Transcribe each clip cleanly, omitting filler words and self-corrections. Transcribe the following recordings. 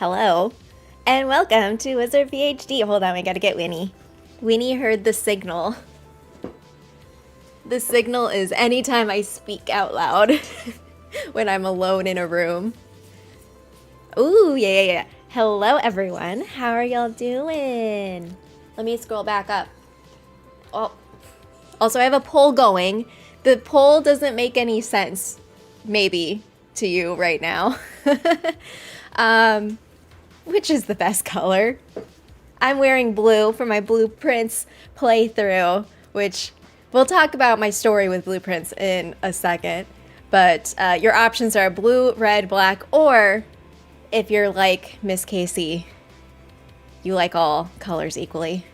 Hello, and welcome to WizardPhD. Hold on, we gotta get Winnie. Winnie heard the signal. The signal is anytime I speak out loud when I'm alone in a room. Ooh, yeah. Hello, everyone. How are y'all doing? Let me scroll back up. Oh, also, I have a poll going. The poll doesn't make any sense, maybe, to you right now. Which is the best color? I'm wearing blue for my Blueprints playthrough, which we'll talk about my story with Blueprints in a second. But your options are blue, red, black, or if you're like Miss Casey, you like all colors equally.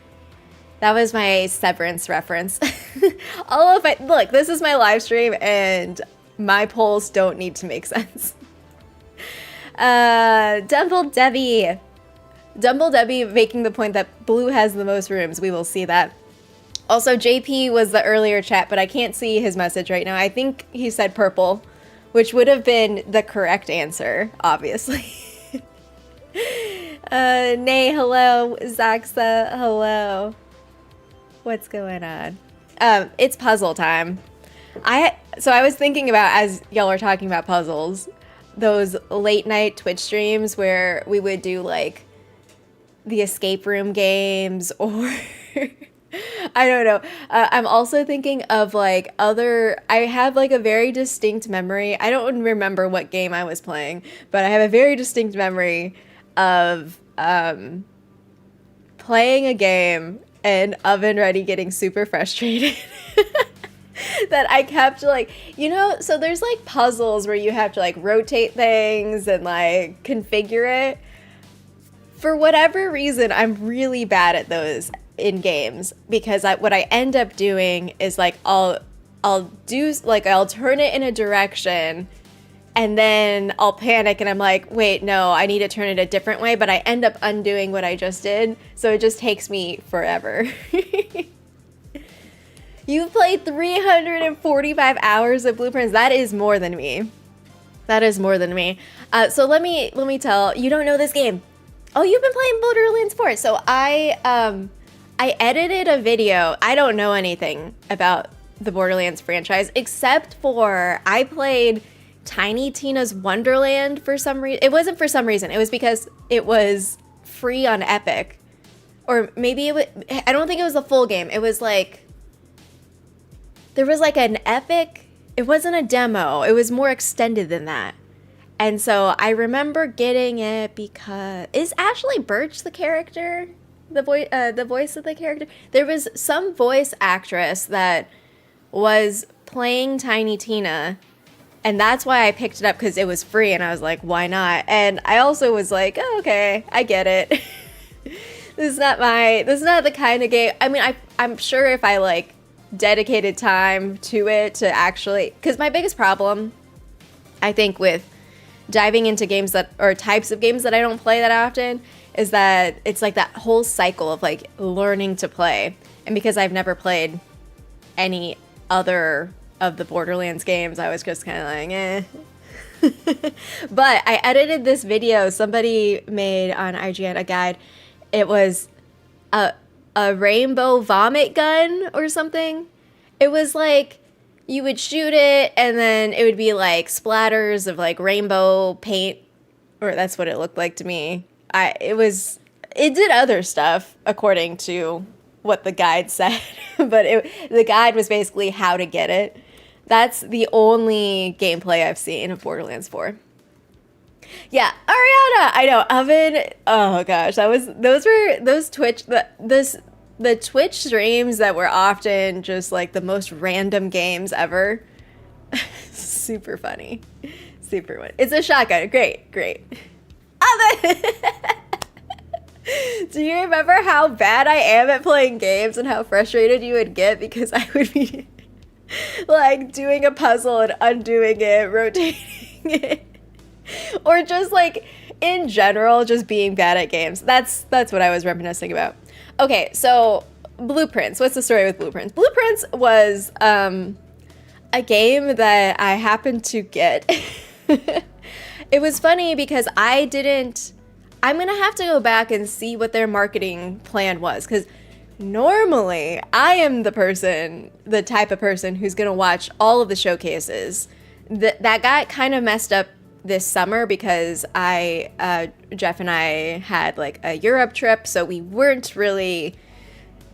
That was my Severance reference. Look, this is my live stream and my polls don't need to make sense. Dumble Debbie making the point that blue has the most rooms. We will see that. Also, JP was the earlier chat, but I can't see his message right now. I think he said purple, which would have been the correct answer, obviously. Nay, hello. Zaxa, hello. What's going on? It's puzzle time. So I was thinking about, as y'all are talking about puzzles, those late night Twitch streams where we would do like the escape room games or I don't know. I'm also thinking of like I have like a very distinct memory. I don't remember what game I was playing, but I have a very distinct memory of playing a game and Oven Ready getting super frustrated. That I kept like, so there's like puzzles where you have to like rotate things and like configure it. For whatever reason, I'm really bad at those in games because what I end up doing is like I'll turn it in a direction and then I'll panic and I'm like, wait, no, I need to turn it a different way, but I end up undoing what I just did, so it just takes me forever. You've played 345 hours of Blueprints. That is more than me. That is more than me. So let me tell, you don't know this game. Oh, you've been playing Borderlands 4. So I edited a video. I don't know anything about the Borderlands franchise except for I played Tiny Tina's Wonderland for some reason. It wasn't for some reason. It was because it was free on Epic. Or maybe I don't think it was the full game. It was like, there was like an Epic, it wasn't a demo, it was more extended than that. And so I remember getting it because, is Ashley Birch the character? The voice of the character? There was some voice actress that was playing Tiny Tina, and that's why I picked it up, because it was free, and I was like, why not? And I also was like, oh, okay, I get it. This is not the kind of game, I mean, I'm sure if I like dedicated time to it to actually, because my biggest problem I think with diving into games or types of games that I don't play that often is that it's like that whole cycle of like learning to play. And because I've never played any other of the Borderlands games, I was just kind of like, eh. But I edited this video somebody made on IGN, a guide. It was a rainbow vomit gun or something. It was like you would shoot it and then it would be like splatters of like rainbow paint, or that's what it looked like to me. It did other stuff according to what the guide said, but the guide was basically how to get it. That's the only gameplay I've seen of Borderlands 4. Yeah, Ariana, I know, Oven. Oh gosh, the Twitch streams that were often just like the most random games ever. Super funny. Super funny. It's a shotgun. Great. Oven! Do you remember how bad I am at playing games and how frustrated you would get because I would be like doing a puzzle and undoing it, rotating it? Or just like in general, just being bad at games. That's what I was reminiscing about. Okay, so Blueprints. What's the story with Blueprints? Blueprints was a game that I happened to get. It was funny because I I'm gonna have to go back and see what their marketing plan was, because normally I am the type of person who's gonna watch all of the showcases. That got kind of messed up this summer because Jeff and I had like a Europe trip, so we weren't really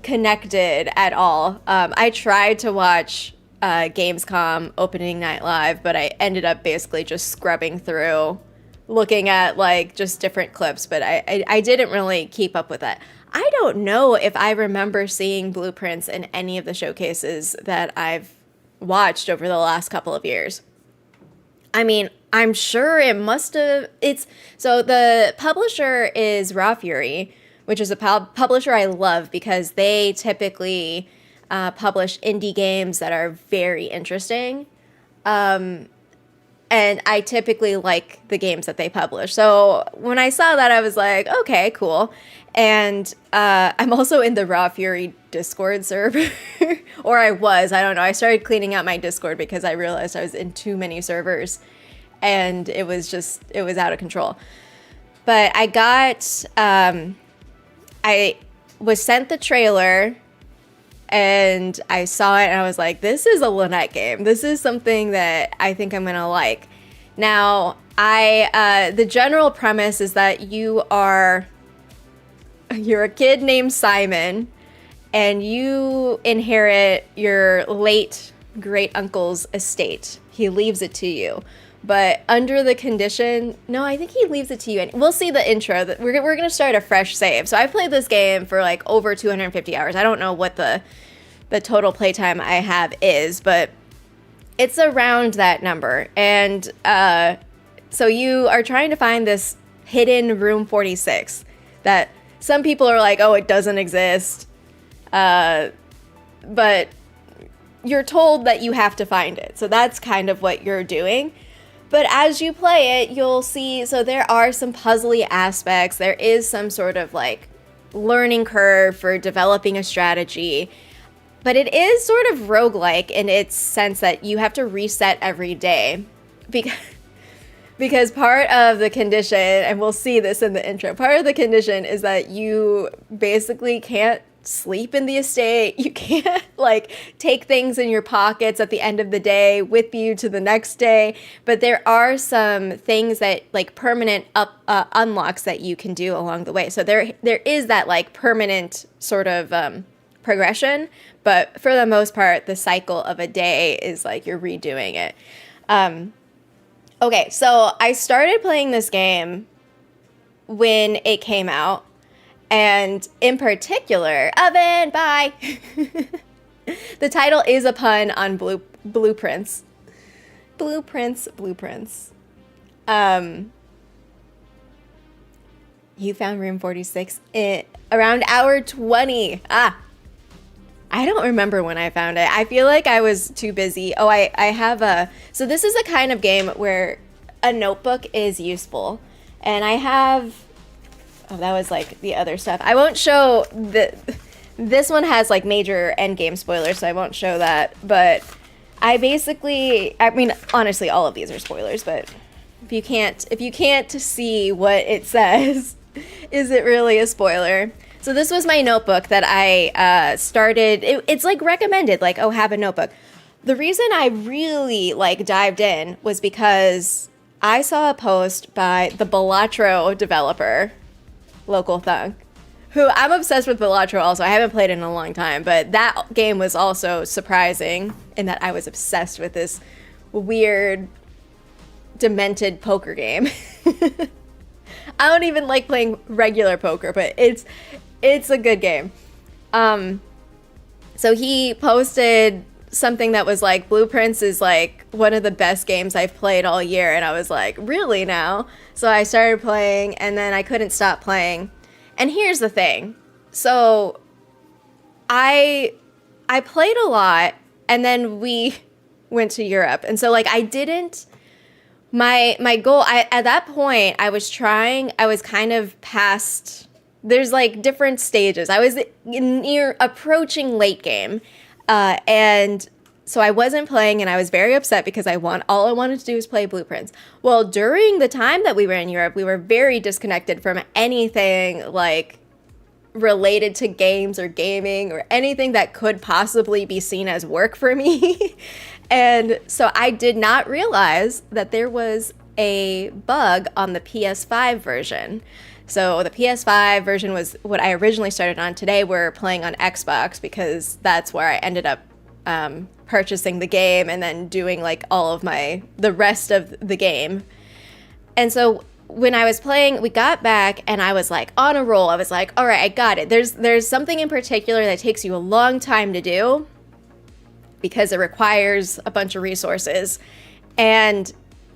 connected at all. I tried to watch Gamescom opening night live, but I ended up basically just scrubbing through, looking at like just different clips, but I didn't really keep up with that. I don't know if I remember seeing blueprints in any of the showcases that I've watched over the last couple of years. I mean, I'm sure it must have. So the publisher is Raw Fury, which is a publisher I love because they typically publish indie games that are very interesting. And I typically like the games that they publish. So when I saw that, I was like, okay, cool. And I'm also in the Raw Fury Discord server, or I was. I don't know. I started cleaning out my Discord because I realized I was in too many servers, and it was out of control. But I was sent the trailer, and I saw it, and I was like, this is a Lynette game. This is something that I think I'm gonna like. Now, the general premise is that you're a kid named Simon, and you inherit your late great uncle's estate. He leaves it to you, but under the condition, no, I think he leaves it to you. And we'll see the intro. We're going to start a fresh save. So I've played this game for like over 250 hours. I don't know what the total playtime I have is, but it's around that number. And so you are trying to find this hidden room 46 that some people are like, oh, it doesn't exist. But you're told that you have to find it. So that's kind of what you're doing. But as you play it, you'll see, so there are some puzzly aspects. There is some sort of like learning curve for developing a strategy. But it is sort of roguelike in its sense that you have to reset every day. Because part of the condition, and we'll see this in the intro, part of the condition is that you basically can't sleep in the estate. You can't like take things in your pockets at the end of the day with you to the next day. But there are some things that like permanent unlocks that you can do along the way. So there is that like permanent sort of progression. But for the most part, the cycle of a day is like you're redoing it. Okay, so I started playing this game when it came out. And in particular, Oven, bye! The title is a pun on blueprints. Blueprints. You found room 46 around hour 20. I don't remember when I found it. I feel like I was too busy. Oh, I have so this is a kind of game where a notebook is useful. And I have... Oh, that was like the other stuff. I won't show this one has like major end game spoilers, so I won't show that. But I mean, honestly, all of these are spoilers. But if you can't see what it says, is it really a spoiler? So this was my notebook that I started. It's like recommended, like, oh, have a notebook. The reason I really like dived in was because I saw a post by the Balatro developer, Local Thunk, who I'm obsessed with Balatro also. I haven't played it in a long time, but that game was also surprising in that I was obsessed with this weird, demented poker game. I don't even like playing regular poker, but it's a good game. So he posted something that was like, Blueprints is like one of the best games I've played all year. And I was like, really now? So I started playing, and then I couldn't stop playing. And here's the thing. So I played a lot, and then we went to Europe. And so like I didn't, my goal, at that point I was kind of past, there's like different stages. I was approaching late game. And So I wasn't playing, and I was very upset because all I wanted to do was play Blueprints. Well, during the time that we were in Europe, we were very disconnected from anything like related to games or gaming or anything that could possibly be seen as work for me. And so I did not realize that there was a bug on the PS5 version. So the PS5 version was what I originally started on. Today we're playing on Xbox because that's where I ended up purchasing the game and then doing like all of the rest of the game. And so when I was playing, we got back and I was like on a roll. I was like, all right, I got it. There's something in particular that takes you a long time to do because it requires a bunch of resources. And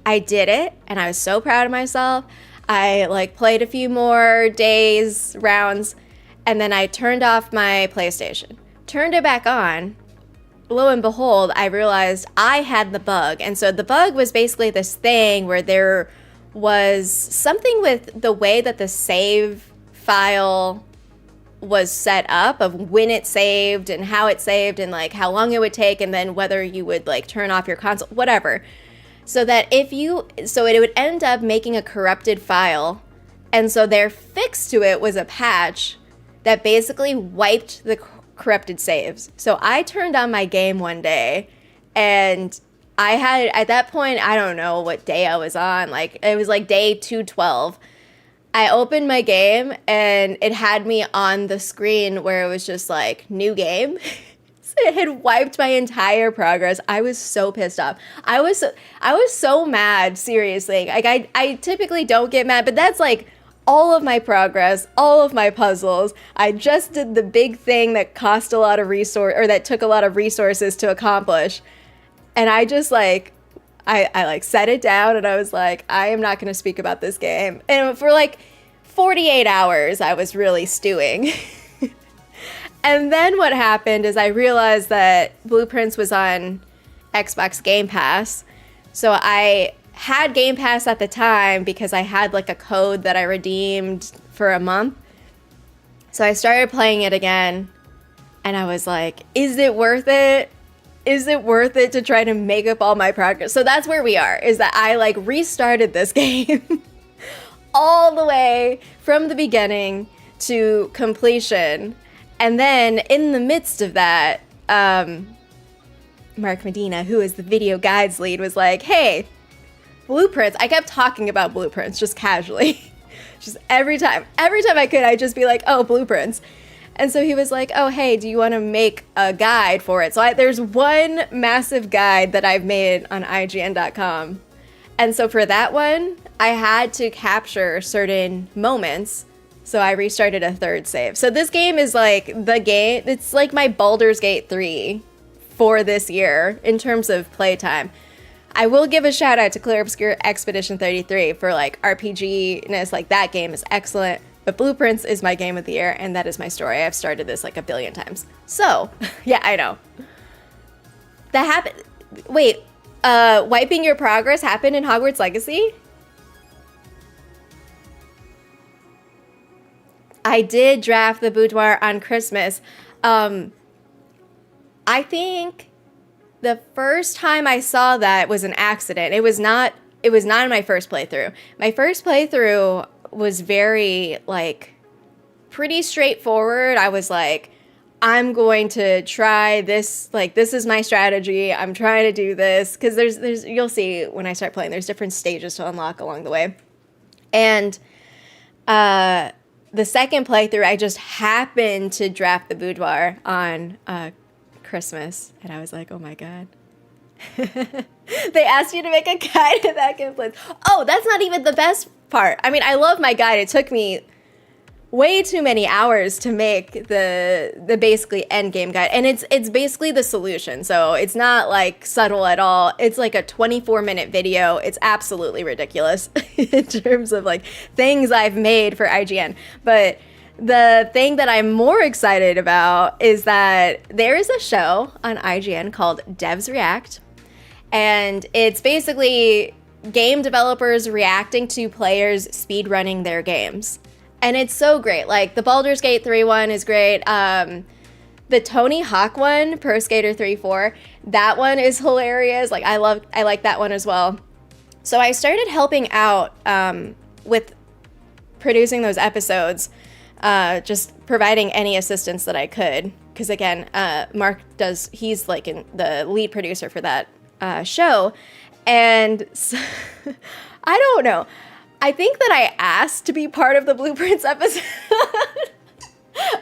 I did it, and I was so proud of myself. I like played a few more days, rounds, and then I turned off my PlayStation. Turned it back on. Lo and behold, I realized I had the bug. And so the bug was basically this thing where there was something with the way that the save file was set up of when it saved and how it saved and like how long it would take and then whether you would like turn off your console, whatever. So that it would end up making a corrupted file. And so their fix to it was a patch that basically wiped the corrupted saves. So I turned on my game one day and I had, at that point, I don't know what day I was on. Like, it was like day 212. I opened my game and it had me on the screen where it was just like, new game. So it had wiped my entire progress. I was so pissed off. I was so mad, seriously. Like, I typically don't get mad, but that's like all of my progress, all of my puzzles. I just did the big thing that cost a lot of that took a lot of resources to accomplish. And I just like, I like set it down and I was like, I am not going to speak about this game. And for like 48 hours, I was really stewing. And then what happened is I realized that Blueprints was on Xbox Game Pass. So I had Game Pass at the time because I had like a code that I redeemed for a month. So I started playing it again and I was like, is it worth it? Is it worth it to try to make up all my progress? So that's where we are, is that I like restarted this game all the way from the beginning to completion. And then in the midst of that, Mark Medina, who is the video guides lead, was like, hey, Blueprints. I kept talking about Blueprints just casually. Just every time I could, I'd just be like, oh, Blueprints. And so he was like, oh, hey, do you want to make a guide for it? So there's one massive guide that I've made on IGN.com. And so for that one, I had to capture certain moments. So I restarted a third save. So this game is like the game. It's like my Baldur's Gate 3 for this year in terms of playtime. I will give a shout out to Clear Obscure Expedition 33 for like RPG-ness. Like that game is excellent. But Blueprints is my game of the year, and that is my story. I've started this like a billion times. So, yeah, I know. That happened. Wait, wiping your progress happened in Hogwarts Legacy? I did draft the boudoir on Christmas. I think the first time I saw that was an accident. It was not in my first playthrough. My first playthrough was very like pretty straightforward. I was like, I'm going to try this, like this is my strategy. I'm trying to do this because there's you'll see when I start playing, there's different stages to unlock along the way. And the second playthrough, I just happened to draft the boudoir on Christmas, and I was like, oh my god. They asked you to make a guide to that game place. Oh, that's not even the best part. I mean, I love my guide. It took me way too many hours to make the basically end game guide, and it's basically the solution. So it's not like subtle at all. It's like a 24-minute video. It's absolutely ridiculous in terms of like things I've made for IGN. But the thing that I'm more excited about is that there is a show on IGN called Devs React, and it's basically game developers reacting to players speedrunning their games. And it's so great. Like the Baldur's Gate 3 one is great. The Tony Hawk one, Pro Skater 3-4, that one is hilarious. Like I like that one as well. So I started helping out with producing those episodes, just providing any assistance that I could. Because again, Mark he's like the lead producer for that show. And so, I don't know. I think that I asked to be part of the Blueprints episode.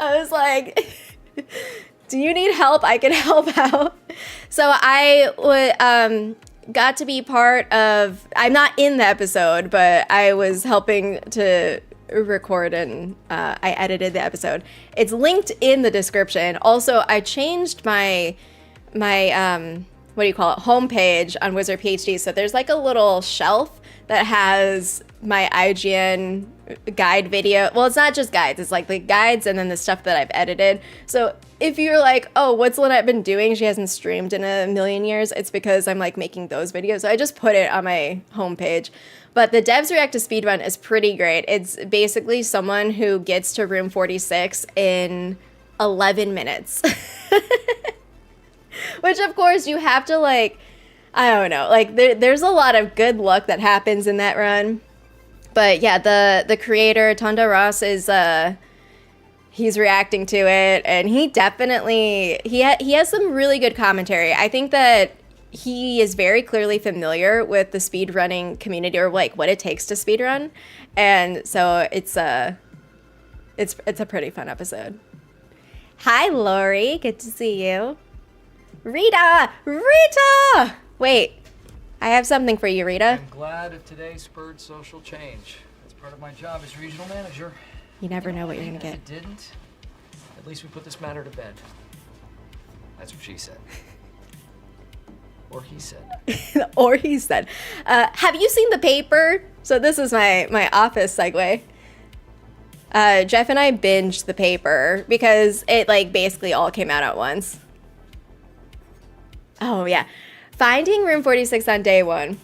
I was like, do you need help? I can help out. So I got to be part of, I'm not in the episode, but I was helping to record and I edited the episode. It's linked in the description. Also, I changed my what do you call it, homepage on WizardPhD. So there's like a little shelf that has my IGN guide video. Well, it's not just guides. It's like the guides and then the stuff that I've edited. So if you're like, oh, what's Lynette been doing? She hasn't streamed in a million years. It's because I'm like making those videos. So I just put it on my homepage. But the Devs React to Speedrun is pretty great. It's basically someone who gets to room 46 in 11 minutes. Which of course you have to like, I don't know, like there's a lot of good luck that happens in that run. But yeah, the creator, Tonda Ross, is he's reacting to it, and he definitely, he has some really good commentary. I think that he is very clearly familiar with the speedrunning community, or like what it takes to speedrun. And so it's a pretty fun episode. Hi, Lori. Good to see you. Rita! Wait, I have something for you, Rita. I'm glad that today spurred social change. That's part of my job as regional manager. You never know what you're gonna get. If it didn't, at least we put this matter to bed. That's what she said. Or he said. Or he said. Have you seen the paper? So this is my office segue. Jeff and I binged the paper because it like basically all came out at once. Oh yeah. Finding room 46 on day one.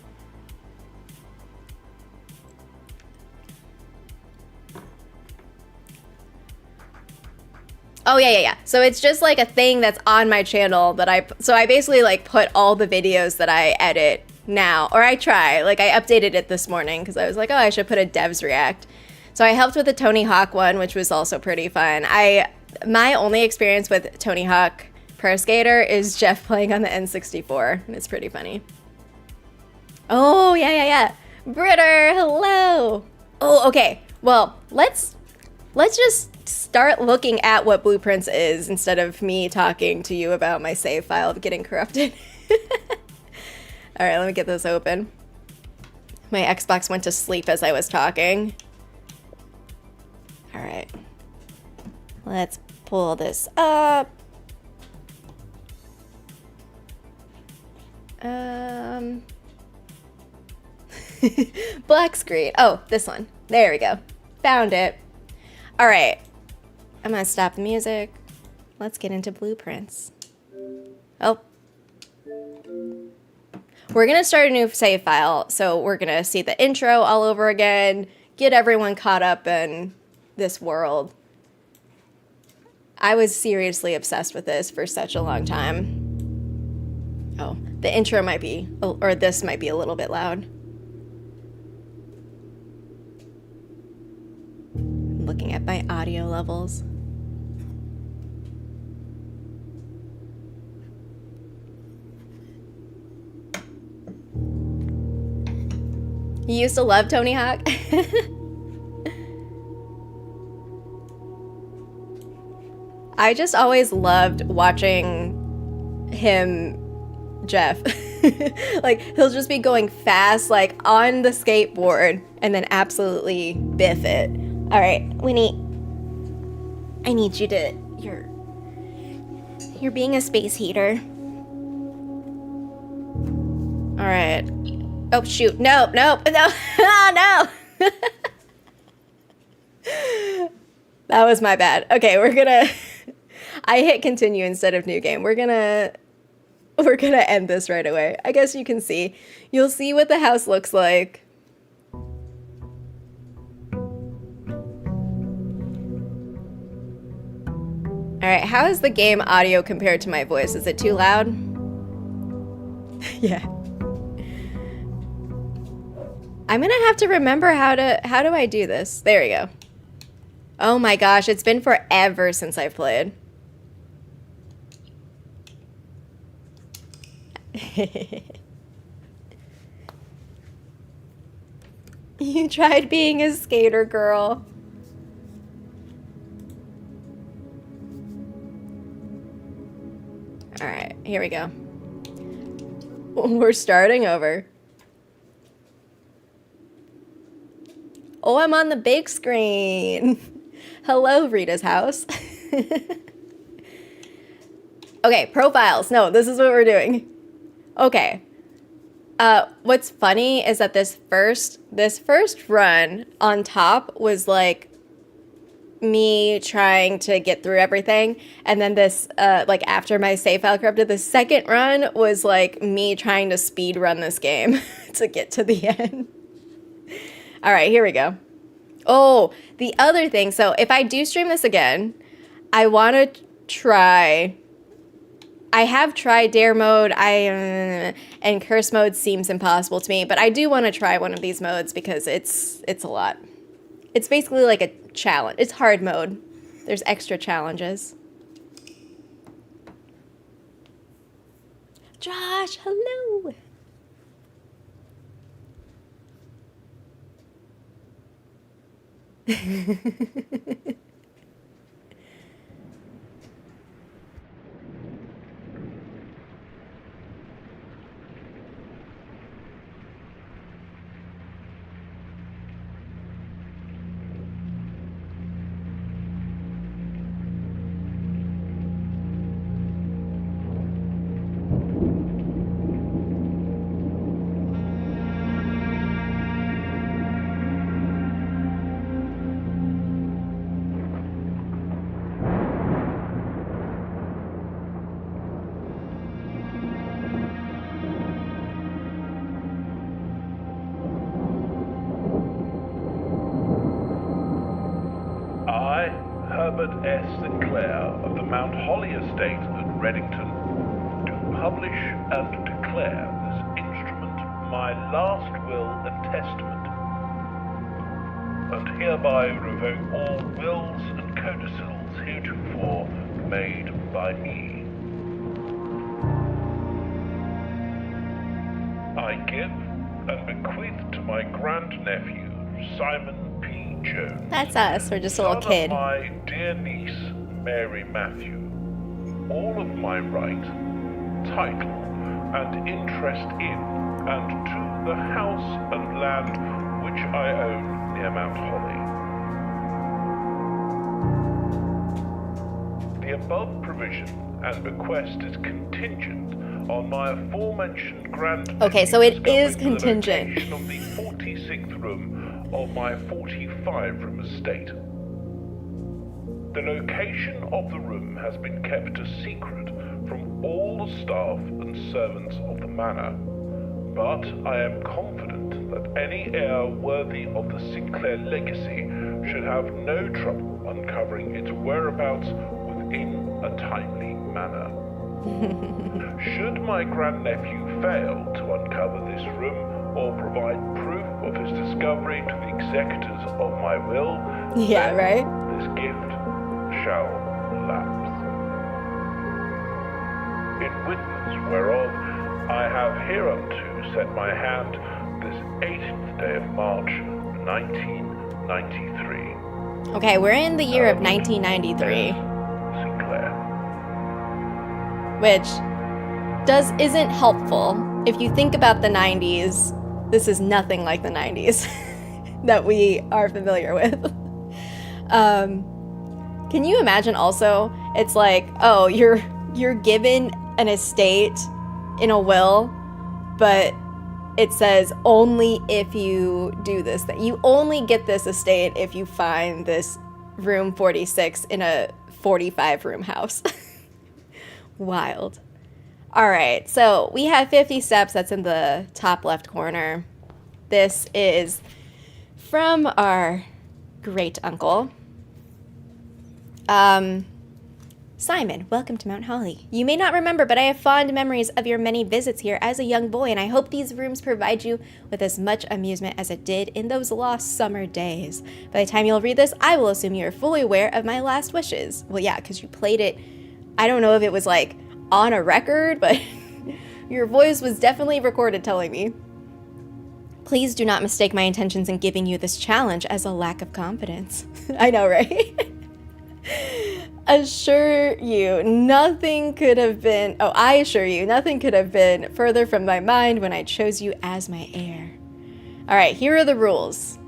Oh yeah. So it's just like a thing that's on my channel that I basically like put all the videos that I edit now, or I try, like I updated it this morning because I was like, oh, I should put a Devs React. So I helped with the Tony Hawk one, which was also pretty fun. My only experience with Tony Hawk Pro Skater is Jeff playing on the N64, and it's pretty funny. Oh, yeah. Britter, hello. Oh, okay. Well, let's just start looking at what Blueprints is instead of me talking to you about my save file getting corrupted. All right, let me get this open. My Xbox went to sleep as I was talking. All right. Let's pull this up. Black screen. Oh, this one. There we go. Found it. All right. I'm gonna stop the music. Let's get into Blueprints. Oh. We're gonna start a new save file, so we're gonna see the intro all over again, get everyone caught up in this world. I was seriously obsessed with this for such a long time. Oh, the intro might be, or this might be a little bit loud. I'm looking at my audio levels. You used to love Tony Hawk? I just always loved watching him, Jeff. Like, he'll just be going fast, like, on the skateboard, and then absolutely biff it. All right, Winnie, I need you to, you're being a space heater. All right. Oh, shoot. No. Oh, no. That was my bad. Okay, we're gonna... I hit continue instead of new game. We're gonna end this right away. I guess you can see. You'll see what the house looks like. Alright, how is the game audio compared to my voice? Is it too loud? Yeah. I'm gonna have to remember how do I do this? There we go. Oh my gosh, it's been forever since I've played. You tried being a skater girl. Alright, here we go. We're starting over. Oh, I'm on the big screen. Hello, Rita's house. Okay, profiles. No, this is what we're doing. Okay. What's funny is that this first run on top was like me trying to get through everything, and then this like after my save file corrupted, the second run was like me trying to speed run this game to get to the end. All right, here we go. Oh, the other thing, so if I do stream this again, I want to try, I have tried dare mode, and curse mode seems impossible to me, but I do want to try one of these modes because it's a lot. It's basically like a challenge. It's hard mode. There's extra challenges. Josh, hello. Herbert S. Sinclair of the Mount Holly Estate at Reddington, do publish and declare this instrument my last will and testament, and hereby revoke all wills and codicils heretofore made by me. I give and bequeath to my grandnephew, Simon P. Jones, That's us. We're just a little son kid. of my dear niece, Mary Matthew, all of my right, title, and interest in, and to the house and land which I own near Mount Holly. The above provision and bequest is contingent on my aforementioned grandnephew. Okay, so it is discovering the contingent. location of the 46th room of my 45-room estate. The location of the room has been kept a secret from all the staff and servants of the manor, but I am confident that any heir worthy of the Sinclair legacy should have no trouble uncovering its whereabouts within a timely manner. Should my grandnephew fail to uncover this room or provide proof of his discovery to the executors of my will, Yeah, then right? this gift shall lapse. In witness whereof I have hereunto set my hand this 18th day of March, 1993. Okay, we're in the year of 1993, Sinclair. which isn't helpful. If you think about the 90s, this is nothing like the 90s that we are familiar with. Can you imagine also, it's like, oh, you're given an estate in a will, but it says only if you do this thing. You only get this estate if you find this room 46 in a 45-room house. Wild. All right, so we have 50 steps. That's in the top left corner. This is from our great uncle. Simon, welcome to Mount Holly. You may not remember, but I have fond memories of your many visits here as a young boy, and I hope these rooms provide you with as much amusement as it did in those lost summer days. By the time you'll read this, I will assume you are fully aware of my last wishes. Well, yeah, because you played it, I don't know if it was like on a record, but your voice was definitely recorded telling me. Please do not mistake my intentions in giving you this challenge as a lack of confidence. I know, right? Assure you, nothing could have been, I assure you, nothing could have been further from my mind when I chose you as my heir. All right, here are the rules.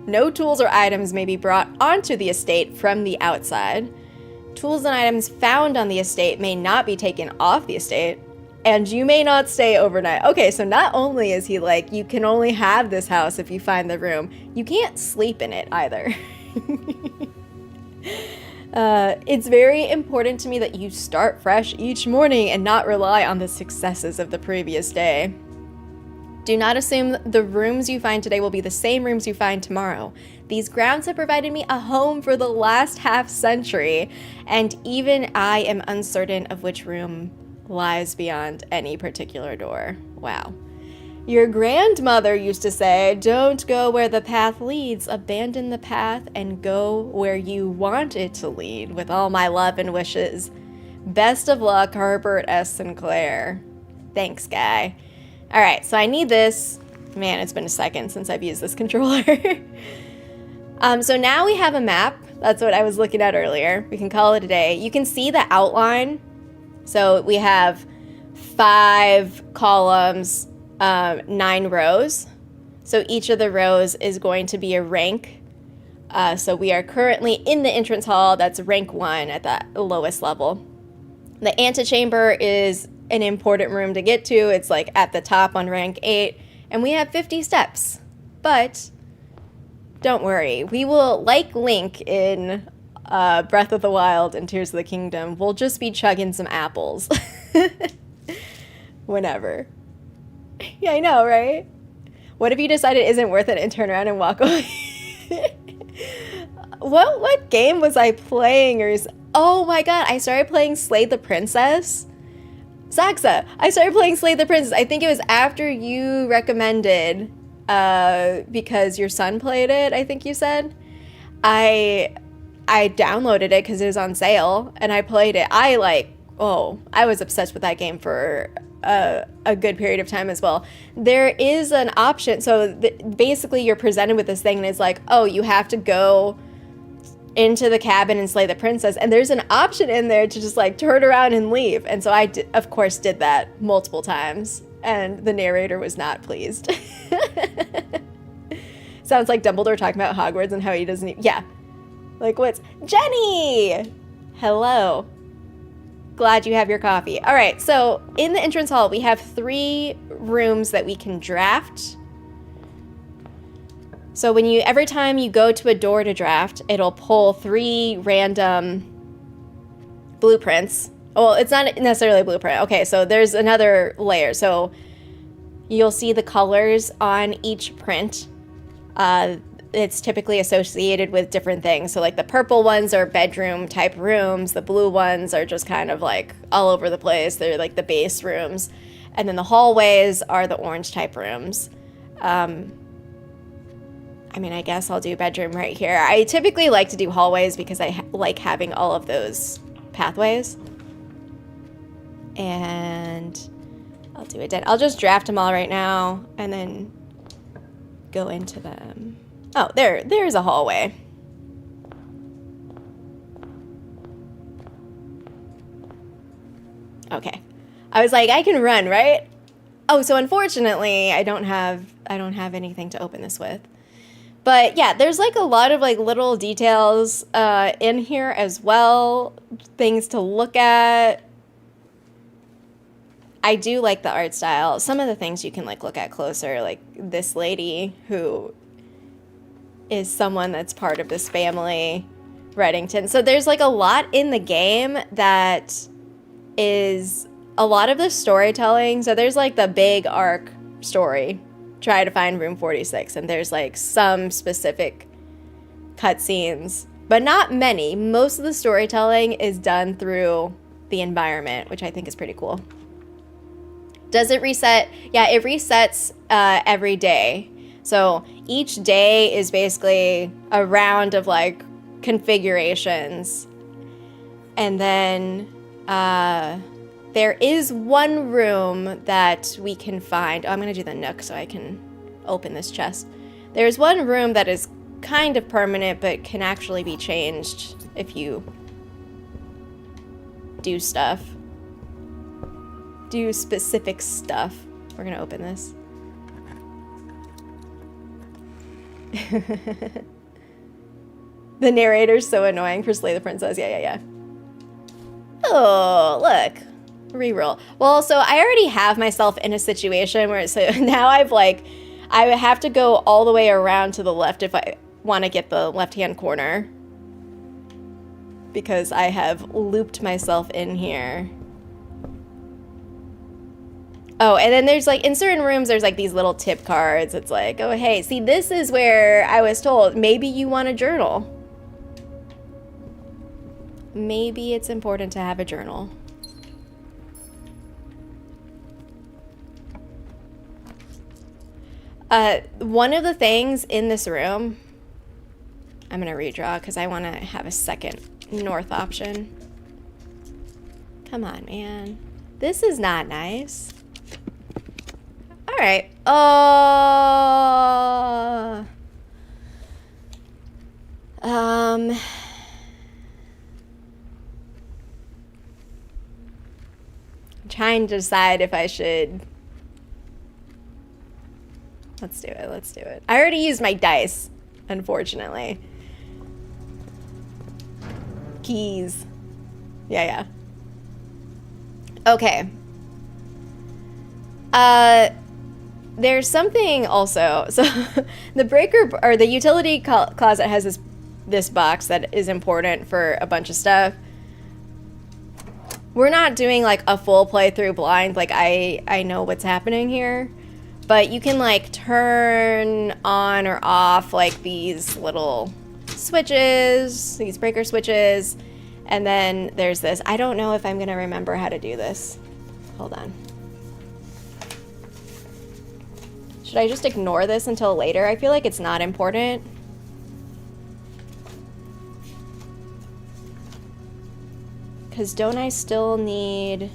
No tools or items may be brought onto the estate from the outside. Tools and items found on the estate may not be taken off the estate, and you may not stay overnight. Okay, so not only is he like, you can only have this house if you find the room, you can't sleep in it either. It's very important to me that you start fresh each morning and not rely on the successes of the previous day. Do not assume the rooms you find today will be the same rooms you find tomorrow. These grounds have provided me a home for the last half century, and even I am uncertain of which room lies beyond any particular door. Wow. Your grandmother used to say, don't go where the path leads, abandon the path and go where you want it to lead, with all my love and wishes. Best of luck, Herbert S. Sinclair. Thanks, guy. All right, so I need this. Man, it's been a second since I've used this controller. So now we have a map. That's what I was looking at earlier. We can call it a day. You can see the outline. So we have 5 columns, 9 rows. So each of the rows is going to be a rank. So we are currently in the entrance hall. That's rank 1 at the lowest level. The antechamber is an important room to get to. It's like at the top on rank 8. And we have 50 steps. But don't worry. We will, like Link in Breath of the Wild and Tears of the Kingdom, we'll just be chugging some apples. Whenever. Yeah, I know, right? What if you decide it isn't worth it and turn around and walk away? What game was I playing? Oh my god, I started playing Slay the Princess. Saxa, I started playing Slay the Princess. I think it was after you recommended, because your son played it, I think you said. I downloaded it because it was on sale, and I played it. I was obsessed with that game for a good period of time as well. There is an option. So basically you're presented with this thing and it's like, oh, you have to go into the cabin and slay the princess. And there's an option in there to just like turn around and leave. And so I, of course, did that multiple times. And the narrator was not pleased. Sounds like Dumbledore talking about Hogwarts and how he doesn't even, yeah. Like what's, Jenny! Hello. Glad you have your coffee. All right, so in the entrance hall, we have 3 rooms that we can draft. So every time you go to a door to draft, it'll pull 3 random blueprints. Well, it's not necessarily a blueprint. Okay, so there's another layer. So you'll see the colors on each print. It's typically associated with different things. So like the purple ones are bedroom type rooms. The blue ones are just kind of like all over the place. They're like the base rooms. And then the hallways are the orange type rooms. I mean, I guess I'll do bedroom right here. I typically like to do hallways because I like having all of those pathways. And I'll do it. I'll just draft them all right now and then go into them. Oh, there's a hallway. Okay. I was like, I can run, right? Oh, so unfortunately, I don't have anything to open this with. But yeah, there's like a lot of like little details in here as well, things to look at. I do like the art style. Some of the things you can like look at closer, like this lady who is someone that's part of this family, Reddington. So there's like a lot in the game that is a lot of the storytelling. So there's like the big arc story, try to find room 46, and there's like some specific cutscenes but not many. Most of the storytelling is done through the environment, which I think is pretty cool. Does it reset? Yeah, it resets every day. So each day is basically a round of like configurations. And then there is one room that we can find. Oh, I'm going to do the nook so I can open this chest. There's one room that is kind of permanent but can actually be changed if you do stuff. Do specific stuff. We're going to open this. The narrator's so annoying for Slay the Princess. Yeah. Oh, look. Reroll. Well, so I already have myself in a situation where so now I have to go all the way around to the left if I want to get the left-hand corner. Because I have looped myself in here. Oh, and then there's like, in certain rooms, there's like these little tip cards. It's like, oh, hey, see, this is where I was told, maybe you want a journal. Maybe it's important to have a journal. One of the things in this room, I'm gonna redraw because I want to have a second north option. Come on, man. This is not nice. All right. I'm trying to decide if I should. Let's do it. I already used my dice, unfortunately. Keys. Yeah. Okay. There's something also. So the breaker or the utility closet has this box that is important for a bunch of stuff. We're not doing like a full playthrough blind. Like I know what's happening here, but you can like turn on or off like these little switches, these breaker switches. And then there's this. I don't know if I'm gonna remember how to do this. Hold on. Should I just ignore this until later? I feel like it's not important. Because don't I still need...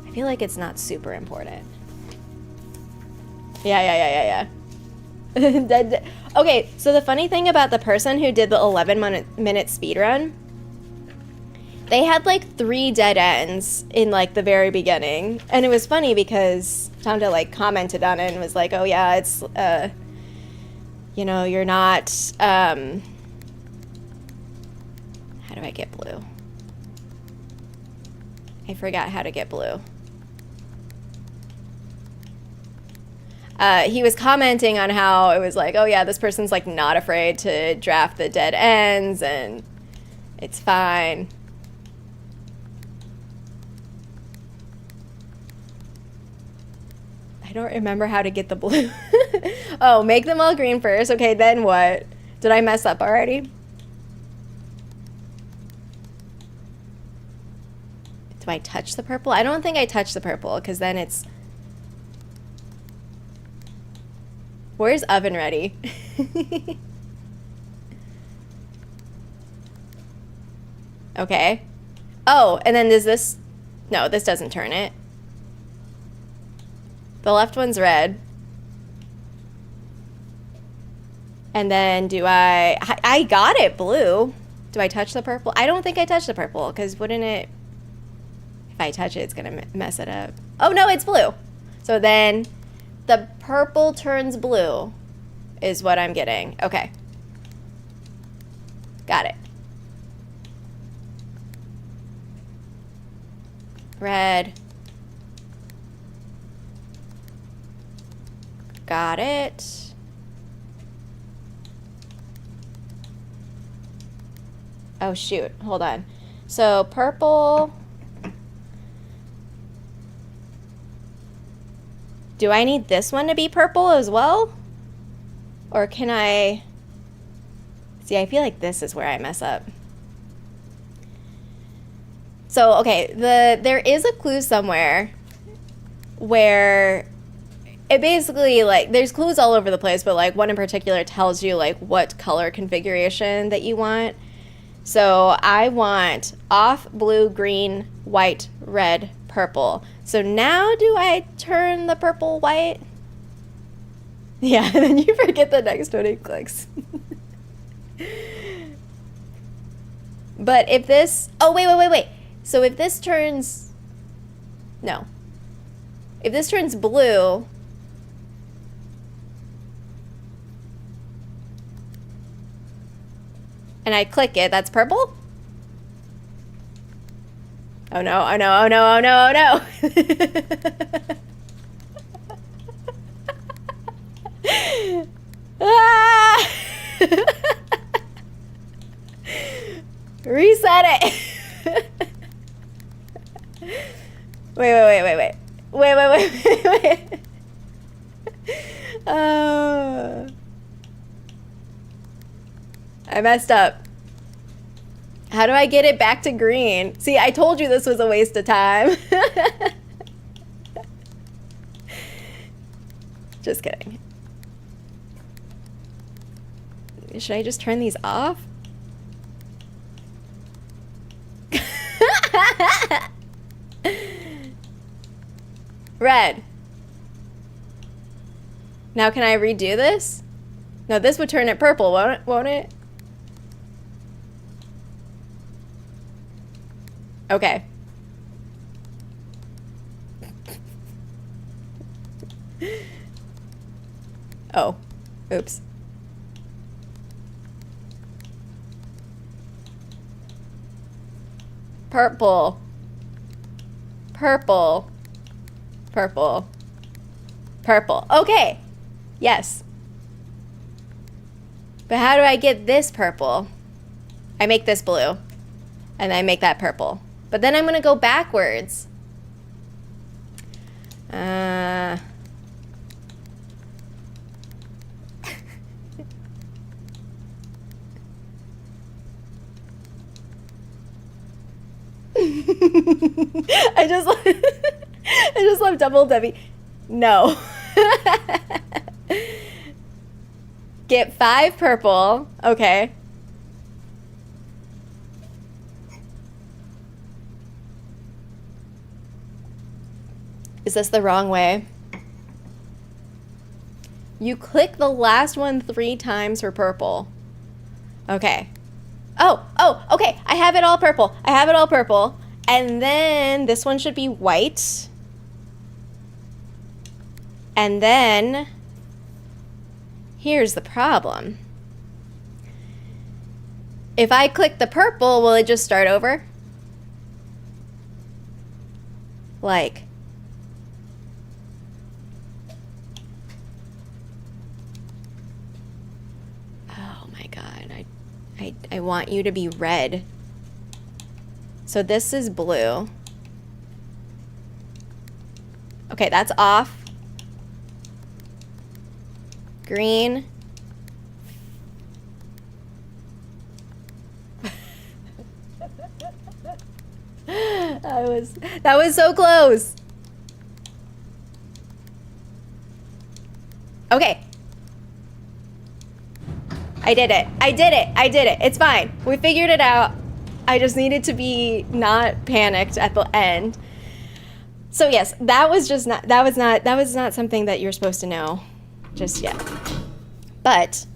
I feel like it's not super important. Yeah. Okay, so the funny thing about the person who did the 11-minute speedrun, they had like 3 dead ends in like the very beginning. And it was funny because Tonda like commented on it and was like, oh yeah, it's, you know, you're not, how do I get blue? I forgot how to get blue. He was commenting on how it was like, oh yeah, this person's like not afraid to draft the dead ends and it's fine. I don't remember how to get the blue. Oh, make them all green first. Okay, then what? Did I mess up already? Do I touch the purple? I don't think I touch the purple because then it's... Where's oven ready? Okay. Oh, and then does this... No, this doesn't turn it. The left one's red. And then do I got it blue. Do I touch the purple? I don't think I touched the purple because wouldn't it... If I touch it, it's going to mess it up. Oh, no, it's blue. So then the purple turns blue is what I'm getting. Okay. Got it. Red. Got it. Oh, shoot. Hold on. So purple... Do I need this one to be purple as well? Or can I... See, I feel like this is where I mess up. So, okay, there is a clue somewhere where it basically, like, there's clues all over the place, but, like, one in particular tells you, like, what color configuration that you want. So I want off, blue, green, white, red, purple. So now do I turn the purple white? Yeah, and then you forget the next 20 clicks. But if this, oh, wait. So if this turns, no. If this turns blue, and I click it, that's purple? Oh no, oh no, oh no, oh no, oh no. Ah! Reset it. Wait. I messed up. How do I get it back to green? See, I told you this was a waste of time. Just kidding. Should I just turn these off? Red. Now can I redo this? No, this would turn it purple, won't it? Okay. Oh, oops. Purple. Purple. Purple. Purple. Okay. Yes. But how do I get this purple? I make this blue. And I make that purple. But then I'm going to go backwards. I just love double Debbie. No. Get 5 purple. Okay. Is this the wrong way? You click the last one 3 times for purple. Okay. Oh, okay. I have it all purple. And then this one should be white. And then here's the problem. If I click the purple, will it just start over? Like, oh my God, I want you to be red. So this is blue. Okay, that's off. Green. That was so close. Okay. I did it. It's fine. We figured it out. I just needed to be not panicked at the end. So yes, that was not something that you're supposed to know just yet. But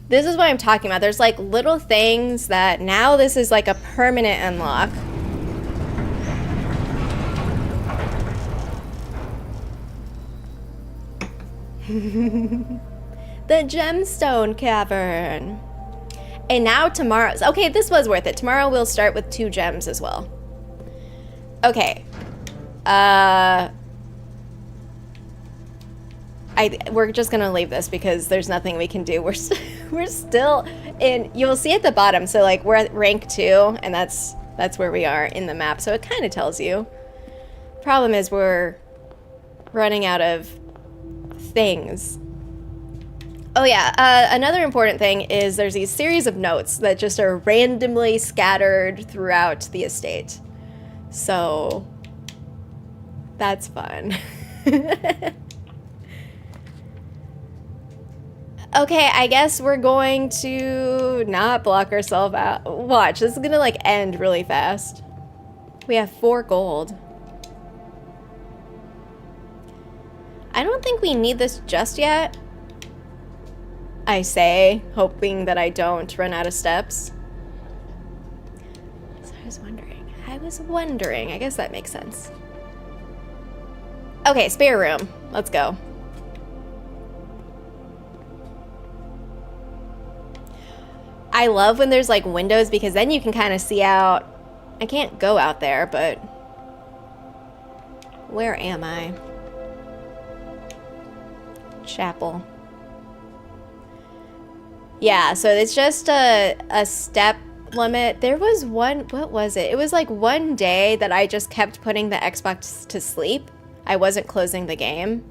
this is what I'm talking about. There's like little things that now this is like a permanent unlock. The gemstone cavern. And now tomorrow's, okay, this was worth it. Tomorrow we'll start with 2 gems as well. Okay. We're just gonna leave this because there's nothing we can do. We're still in, you'll see at the bottom, so like we're at rank 2 and that's where we are in the map. So it kind of tells you. Problem is we're running out of things. Oh yeah, another important thing is there's these series of notes that just are randomly scattered throughout the estate. So that's fun. Okay, I guess we're going to not block ourselves out. Watch, this is gonna like end really fast. We have 4 gold. I don't think we need this just yet. I say, hoping that I don't run out of steps. So I was wondering. I guess that makes sense. Okay, spare room. Let's go. I love when there's like windows because then you can kind of see out. I can't go out there, but where am I? Chapel. Yeah, so it's just a step limit. There was one, what was it? It was like one day that I just kept putting the Xbox to sleep. I wasn't closing the game.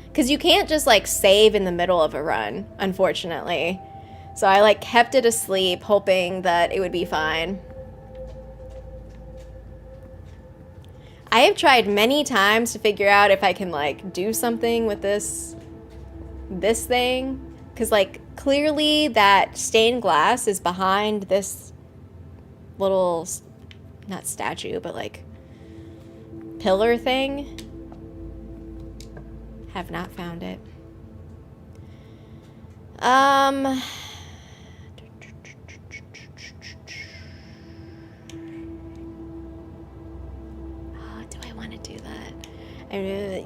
Because you can't just like save in the middle of a run, unfortunately. So I like kept it asleep, hoping that it would be fine. I have tried many times to figure out if I can like do something with this thing. Because like clearly that stained glass is behind this little, not statue, but like pillar thing. Have not found it.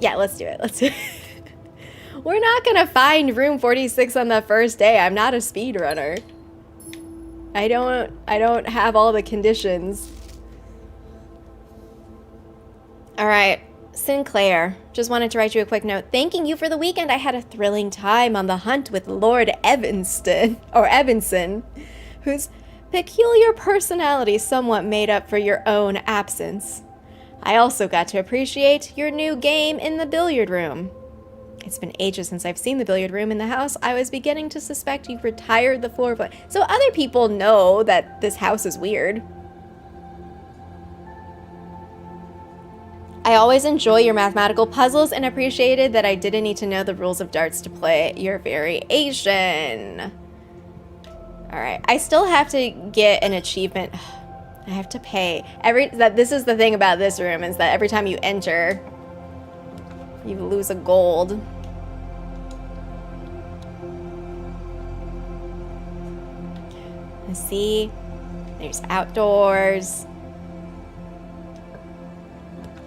Yeah, let's do it. We're not gonna find room 46 on the first day. I'm not a speedrunner. I don't have all the conditions. All right, Sinclair. Just wanted to write you a quick note. Thanking you for the weekend. I had a thrilling time on the hunt with Lord Evanson, whose peculiar personality somewhat made up for your own absence. I also got to appreciate your new game in the billiard room. It's been ages since I've seen the billiard room in the house. I was beginning to suspect you've retired the floor play. So other people know that this house is weird. I always enjoy your mathematical puzzles and appreciated that I didn't need to know the rules of darts to play your variation. All right, I still have to get an achievement. I have to pay. This is the thing about this room, is that every time you enter, you lose a gold. Let's see. There's outdoors.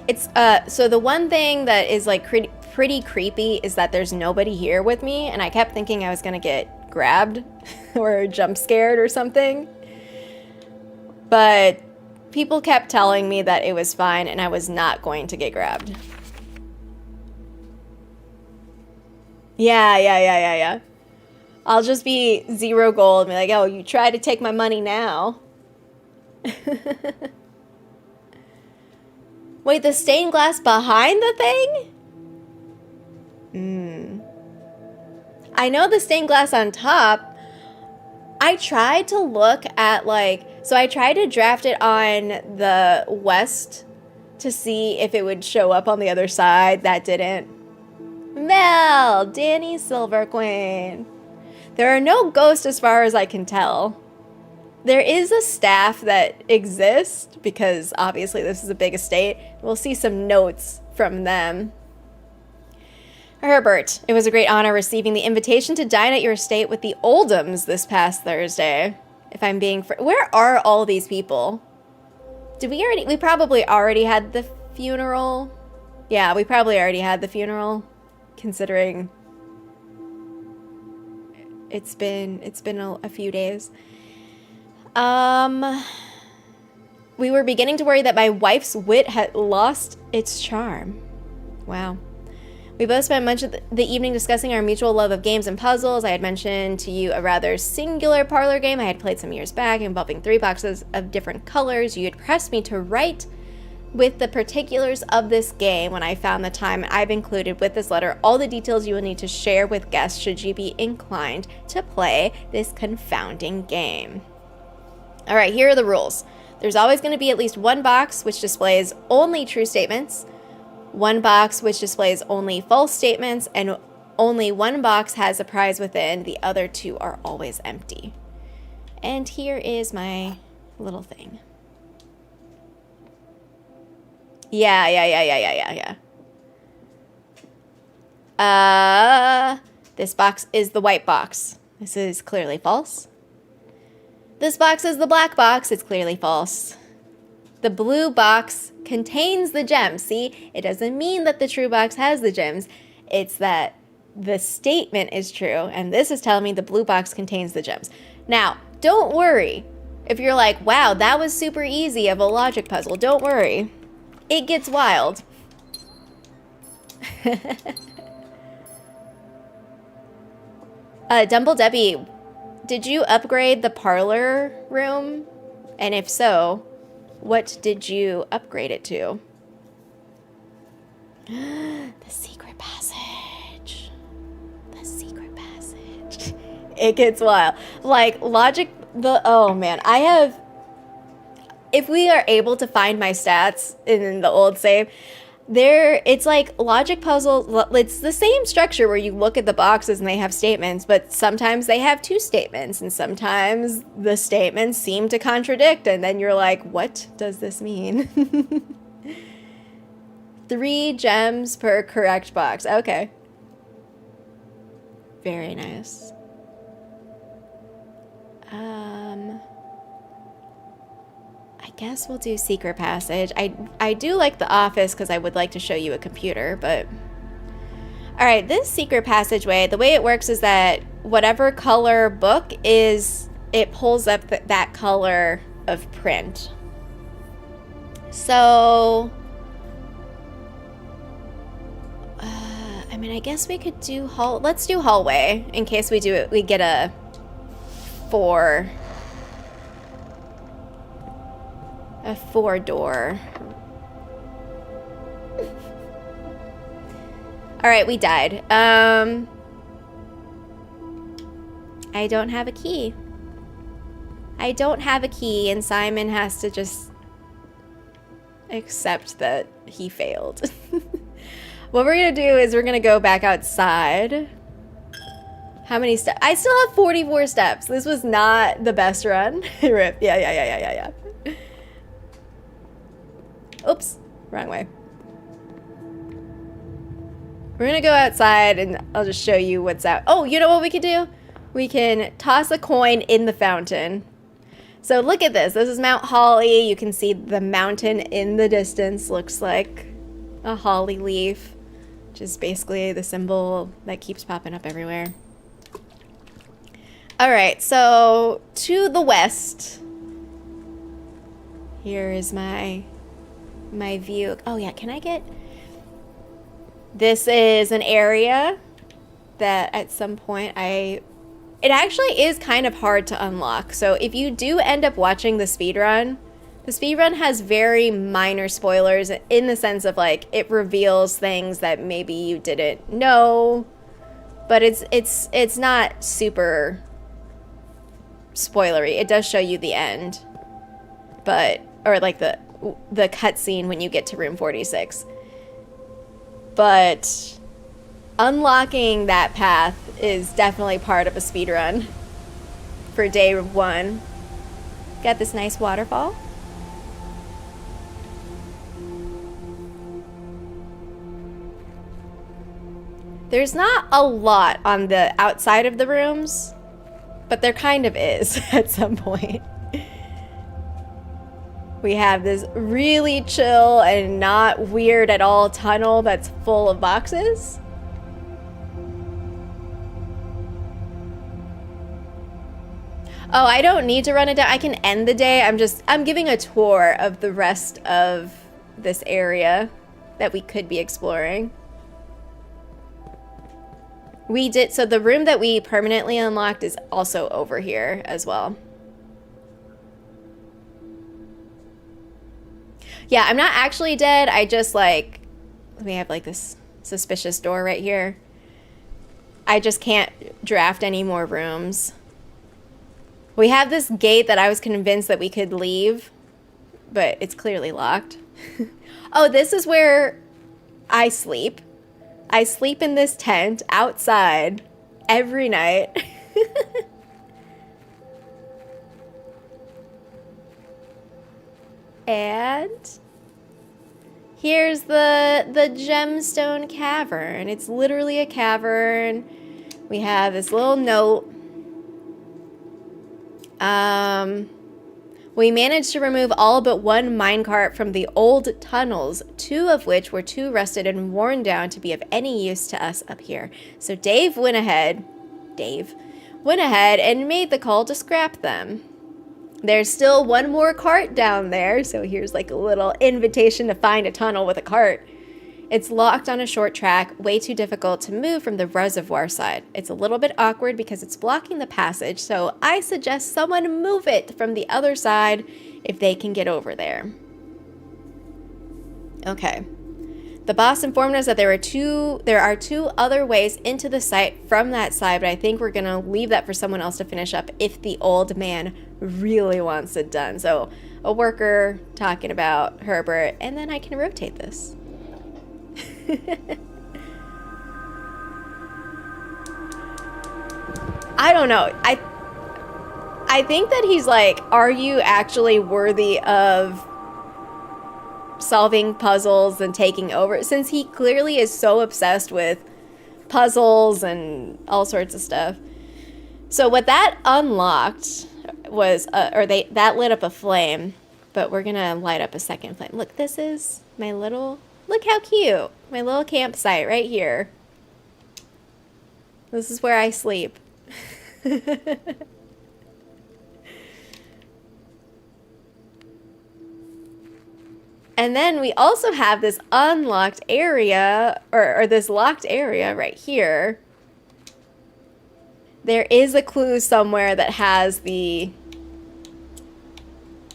It's so the one thing that is like pretty creepy is that there's nobody here with me, and I kept thinking I was gonna get grabbed or jump scared or something. But people kept telling me that it was fine and I was not going to get grabbed. Yeah. I'll just be 0 gold and be like, oh, you try to take my money now. Wait, the stained glass behind the thing? I know the stained glass on top. I tried to look at so I tried to draft it on the west to see if it would show up on the other side. That didn't. Mel, Danny Silver Queen. There are no ghosts as far as I can tell. There is a staff that exists because obviously this is a big estate. We'll see some notes from them. Herbert, it was a great honor receiving the invitation to dine at your estate with the Oldhams this past Thursday. If I'm being where are all these people? Did we probably already had the funeral? Yeah, we probably already had the funeral, considering it's been a few days. We were beginning to worry that my wife's wit had lost its charm. Wow. We both spent much of the evening discussing our mutual love of games and puzzles. I had mentioned to you a rather singular parlor game I had played some years back involving 3 boxes of different colors. You had pressed me to write with the particulars of this game when I found the time, and I've included with this letter all the details you will need to share with guests should you be inclined to play this confounding game. All right, here are the rules. There's always going to be at least one box which displays only true statements, one box which displays only false statements, and only one box has a prize within. The other two are always empty. And here is my little thing. Yeah. This box is the white box. This is clearly false. This box is the black box. It's clearly false. The blue box contains the gems. See, it doesn't mean that the true box has the gems. It's that the statement is true, and this is telling me the blue box contains the gems. Now, don't worry. If you're like, wow, that was super easy of a logic puzzle, don't worry. It gets wild. Dumble Debbie, did you upgrade the parlor room? And if so, what did you upgrade it to? The secret passage. The secret passage. It gets wild. Like, logic, oh man, I have... If we are able to find my stats in the old save, it's like logic puzzle. It's the same structure where you look at the boxes and they have statements, but sometimes they have two statements, and sometimes the statements seem to contradict, and then you're like, what does this mean? 3 gems per correct box. Okay. Very nice. I guess we'll do secret passage. I do like the office because I would like to show you a computer, but... Alright, this secret passageway, the way it works is that whatever color book is, it pulls up that color of print. So... I mean, I guess we could do let's do hallway, in case we do it, we get a 4 door. All right, we died. I don't have a key. I don't have a key, and Simon has to just accept that he failed. What we're gonna do is we're gonna go back outside. How many steps? I still have 44 steps. This was not the best run. Rip. Yeah. Oops, wrong way. We're gonna go outside and I'll just show you what's out. Oh, you know what we could do? We can toss a coin in the fountain. So look at this. This is Mount Holly. You can see the mountain in the distance. Looks like a holly leaf, which is basically the symbol that keeps popping up everywhere. All right, so to the west, here is my view. Oh yeah, can I get... This is an area that at some point it actually is kind of hard to unlock. So if you do end up watching the speedrun has very minor spoilers in the sense of like it reveals things that maybe you didn't know, but it's not super spoilery. It does show you the end, or like the cutscene when you get to room 46. But unlocking that path is definitely part of a speedrun for day 1. Got this nice waterfall. There's not a lot on the outside of the rooms, but there kind of is at some point. We have this really chill and not weird at all tunnel that's full of boxes. Oh, I don't need to run it down. I can end the day. I'm giving a tour of the rest of this area that we could be exploring. So the room that we permanently unlocked is also over here as well. Yeah, I'm not actually dead. I just like, we have like this suspicious door right here. I just can't draft any more rooms. We have this gate that I was convinced that we could leave, but it's clearly locked. Oh, this is where I sleep. I sleep in this tent outside every night. And here's the gemstone cavern. It's literally a cavern. We have this little note. We managed to remove all but one minecart from the old tunnels, 2 of which were too rusted and worn down to be of any use to us up here. So Dave went ahead and made the call to scrap them. There's still one more cart down there, so here's like a little invitation to find a tunnel with a cart. It's locked on a short track, way too difficult to move from the reservoir side. It's a little bit awkward because it's blocking the passage, so I suggest someone move it from the other side if they can get over there. Okay. The boss informed us that there are two other ways into the site from that side, but I think we're gonna leave that for someone else to finish up if the old man really wants it done. So a worker talking about Herbert, and then I can rotate this. I don't know. I think that he's like, are you actually worthy of solving puzzles and taking over? Since he clearly is so obsessed with puzzles and all sorts of stuff. So what that unlocked was, that lit up a flame, but we're gonna light up a second flame. Look, this is my little, look how cute. My little campsite right here. This is where I sleep. And then we also have this unlocked area, or this locked area right here. There is a clue somewhere that has the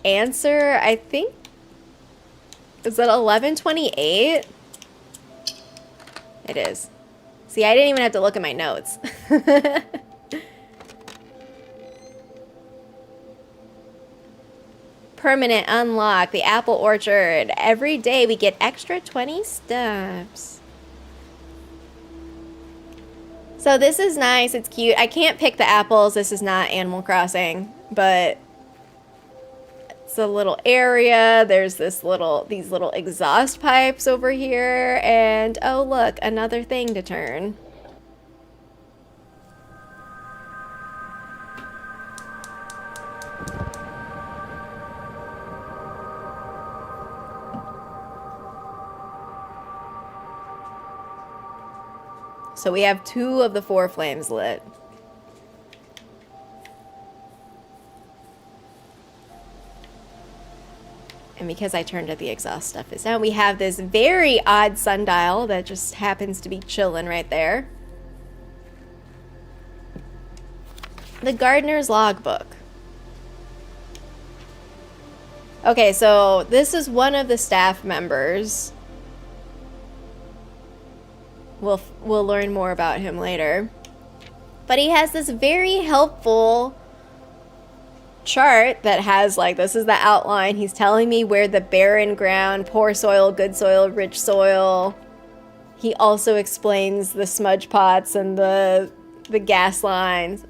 answer, I think. Is that 1128? It is. See, I didn't even have to look at my notes. Permanent unlock, the apple orchard. Every day we get extra 20 steps. So this is nice, it's cute. I can't pick the apples, this is not Animal Crossing, but it's a little area. There's these little exhaust pipes over here, and oh look, another thing to turn. So we have 2 of the 4 flames lit. And because I turned it, the exhaust stuff is down. We have this very odd sundial that just happens to be chilling right there. The gardener's logbook. Okay, so this is one of the staff members. We'll learn more about him later. But he has this very helpful chart that has like, this is the outline. He's telling me where the barren ground, poor soil, good soil, rich soil. He also explains the smudge pots and the gas lines.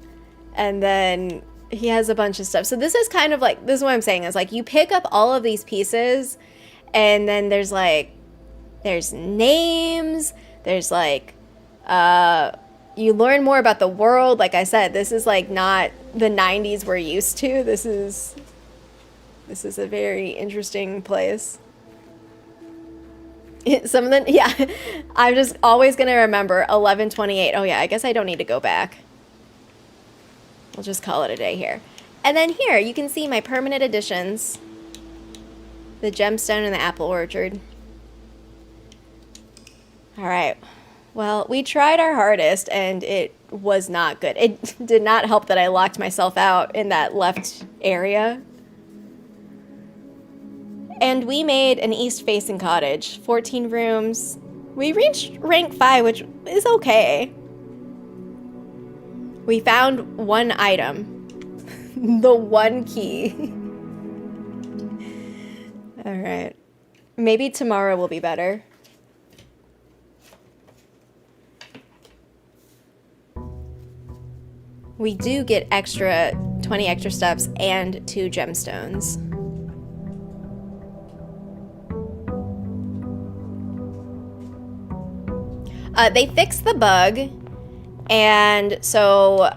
And then he has a bunch of stuff. So this is kind of like, this is what I'm saying, is like you pick up all of these pieces and then there's names. There's like, you learn more about the world. Like I said, this is like not the 90s we're used to. This is a very interesting place. Some of them, yeah, I'm just always going to remember 1128. Oh yeah, I guess I don't need to go back. We'll just call it a day here. And then here, you can see my permanent additions. The gemstone and the apple orchard. All right, well, we tried our hardest and it was not good. It did not help that I locked myself out in that left area. And we made an east-facing cottage. 14 rooms. We reached rank 5, which is okay. We found one item. The one key. Alright. Maybe tomorrow will be better. We do get 20 extra steps and 2 gemstones. They fixed the bug, and so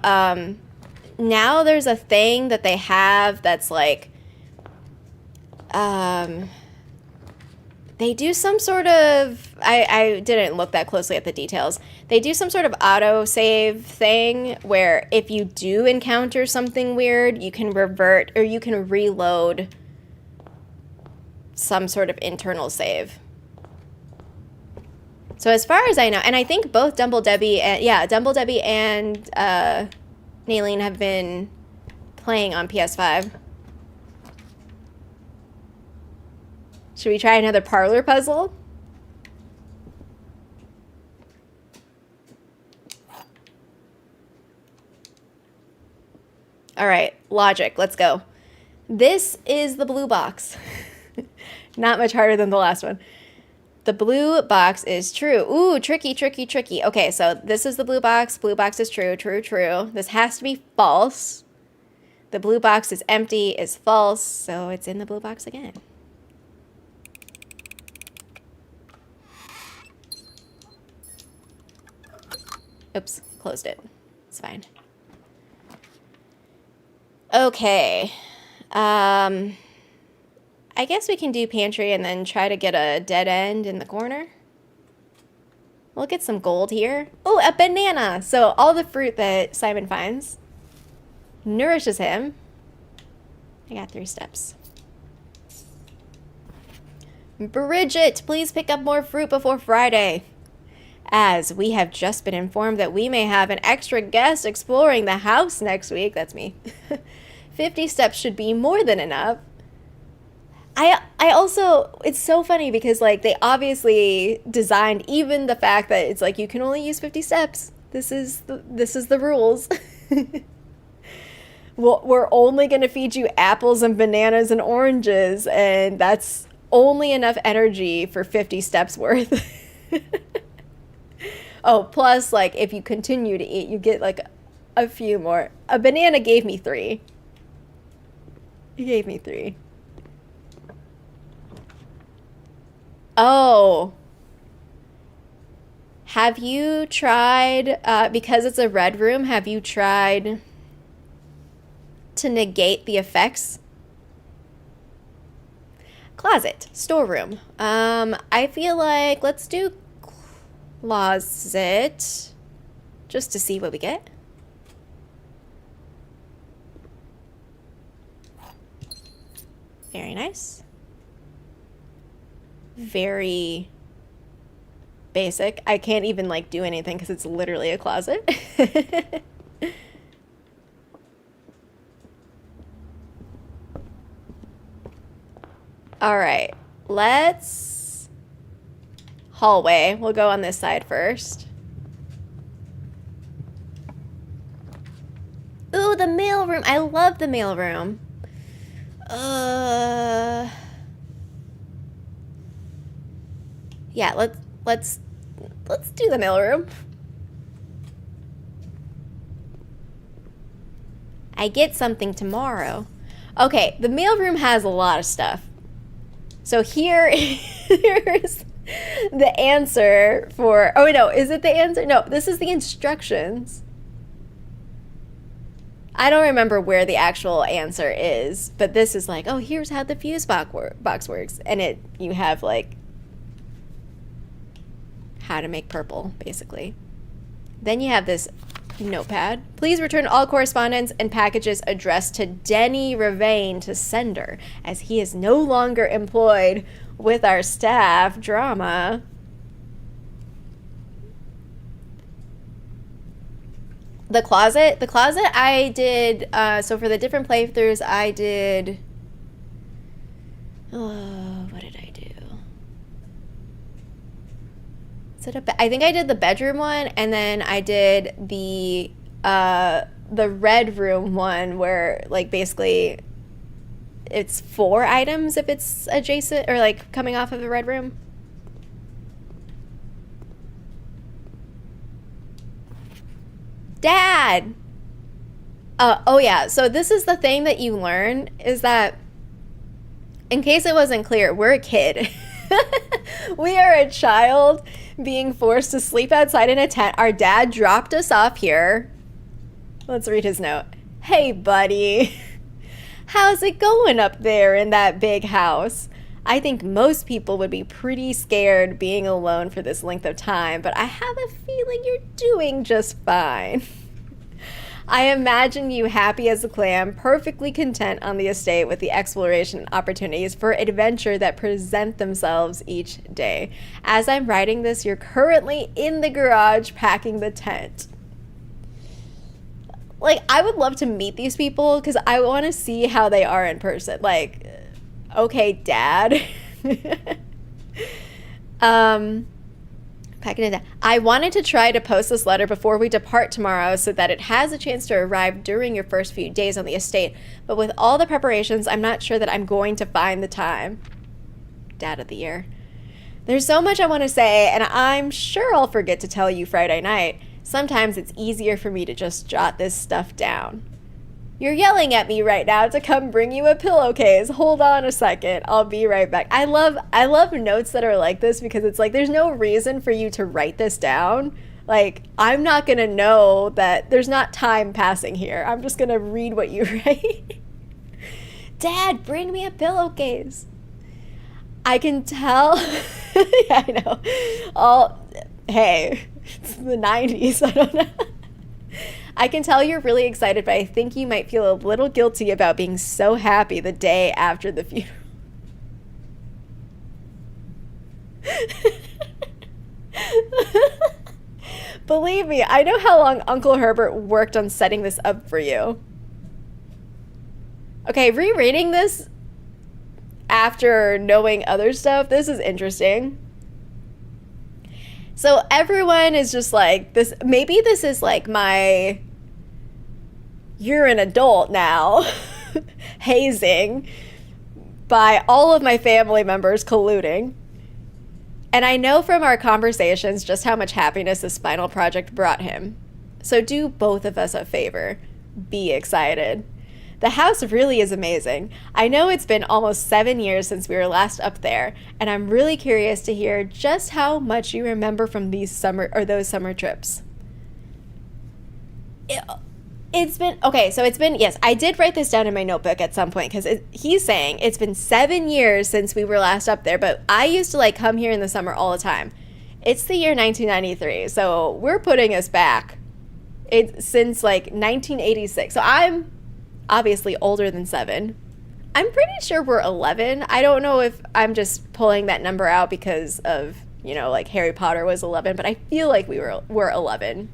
now there's a thing that they have that's like, they do some sort of, I didn't look that closely at the details. They do some sort of auto-save thing where if you do encounter something weird, you can revert, or you can reload some sort of internal save. So as far as I know, and I think both Dumble Debbie and Naylene have been playing on PS5. Should we try another parlor puzzle? All right, logic, let's go. This is the blue box. Not much harder than the last one. The blue box is true. Ooh, tricky, tricky, tricky. Okay, so this is the blue box. Blue box is true, true, true. This has to be false. The blue box is empty, is false, so it's in the blue box again. Oops, closed it. It's fine. Okay. I guess we can do pantry and then try to get a dead end in the corner. We'll get some gold here. Oh, a banana! So all the fruit that Simon finds nourishes him. I got 3 steps. Bridget, please pick up more fruit before Friday, as we have just been informed that we may have an extra guest exploring the house next week. That's me. 50 steps should be more than enough. I also, it's so funny because like they obviously designed even the fact that it's like you can only use 50 steps. This is the rules. Well, we're only going to feed you apples and bananas and oranges, and that's only enough energy for 50 steps worth. Oh, plus like if you continue to eat, you get like a few more. A banana gave me 3. He gave me 3. Oh. Have you tried, because it's a red room, have you tried to negate the effects? Closet, storeroom. I feel like let's do closet just to see what we get. Very nice. Very basic. I can't even like do anything because it's literally a closet. All right, let's hallway. We'll go on this side first. Ooh, the mail room. I love the mail room. Yeah, let's do the mail room. I get something tomorrow. Okay, the mail room has a lot of stuff. So here's the answer for, oh no, is it the answer? No, this is the instructions. I don't remember where the actual answer is, but this is like, oh, here's how the fuse box works. And you have like how to make purple, basically. Then you have this notepad. Please return all correspondence and packages addressed to Denny Ravain to sender, as he is no longer employed with our staff. Drama. The closet I did, so for the different playthroughs I did, I think I did the bedroom one, and then I did the red room one where like basically it's 4 items if it's adjacent or like coming off of the red room. Dad! Oh yeah, so this is the thing that you learn is that, in case it wasn't clear, we're a kid. We are a child being forced to sleep outside in a tent. Our dad dropped us off here. Let's read his note. Hey, buddy. How's it going up there in that big house? I think most people would be pretty scared being alone for this length of time, but I have a feeling you're doing just fine. I imagine you happy as a clam, perfectly content on the estate with the exploration opportunities for adventure that present themselves each day. As I'm writing this, you're currently in the garage packing the tent. Like, I would love to meet these people because I want to see how they are in person. Like, okay, Dad. Packing it down. I wanted to try to post this letter before we depart tomorrow so that it has a chance to arrive during your first few days on the estate. But with all the preparations, I'm not sure that I'm going to find the time. Dad of the year. There's so much I want to say, and I'm sure I'll forget to tell you Friday night. Sometimes it's easier for me to just jot this stuff down. You're yelling at me right now to come bring you a pillowcase. Hold on a second. I'll be right back. I love notes that are like this because it's like there's no reason for you to write this down. Like, I'm not going to know that there's not time passing here. I'm just going to read what you write. Dad, bring me a pillowcase. I can tell. Yeah, I know. Hey, it's the 90s. I don't know. I can tell you're really excited, but I think you might feel a little guilty about being so happy the day after the funeral. Believe me, I know how long Uncle Herbert worked on setting this up for you. Okay, rereading this after knowing other stuff, this is interesting. So everyone is just like, this. Maybe this is like my, you're an adult now, hazing by all of my family members colluding. And I know from our conversations just how much happiness this final project brought him. So do both of us a favor. Be excited. The house really is amazing. I know it's been almost 7 years since we were last up there, and I'm really curious to hear just how much you remember from those summer trips. It's been, yes, I did write this down in my notebook at some point because he's saying it's been 7 years since we were last up there, but I used to like come here in the summer all the time. It's the year 1993, so we're putting us back. It's since like 1986, so I'm obviously older than 7. I'm pretty sure we're 11. I don't know if I'm just pulling that number out because of, like Harry Potter was 11, but I feel like we're 11.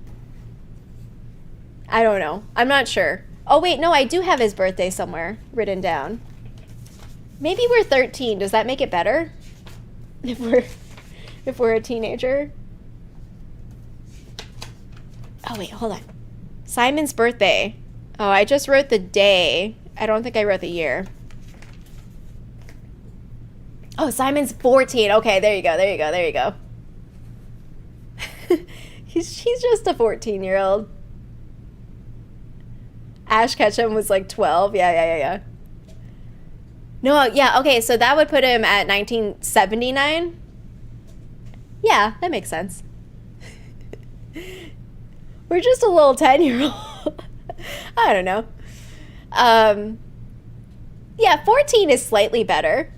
I don't know. I'm not sure. Oh wait, no, I do have his birthday somewhere written down. Maybe we're 13. Does that make it better? If we're a teenager? Oh wait, hold on. Simon's birthday. Oh, I just wrote the day. I don't think I wrote the year. Oh, Simon's 14. Okay, there you go. He's just a 14-year-old. Ash Ketchum was like 12. Yeah. No, yeah, okay, so that would put him at 1979. Yeah, that makes sense. We're just a little 10-year-old. I don't know. Yeah, 14 is slightly better.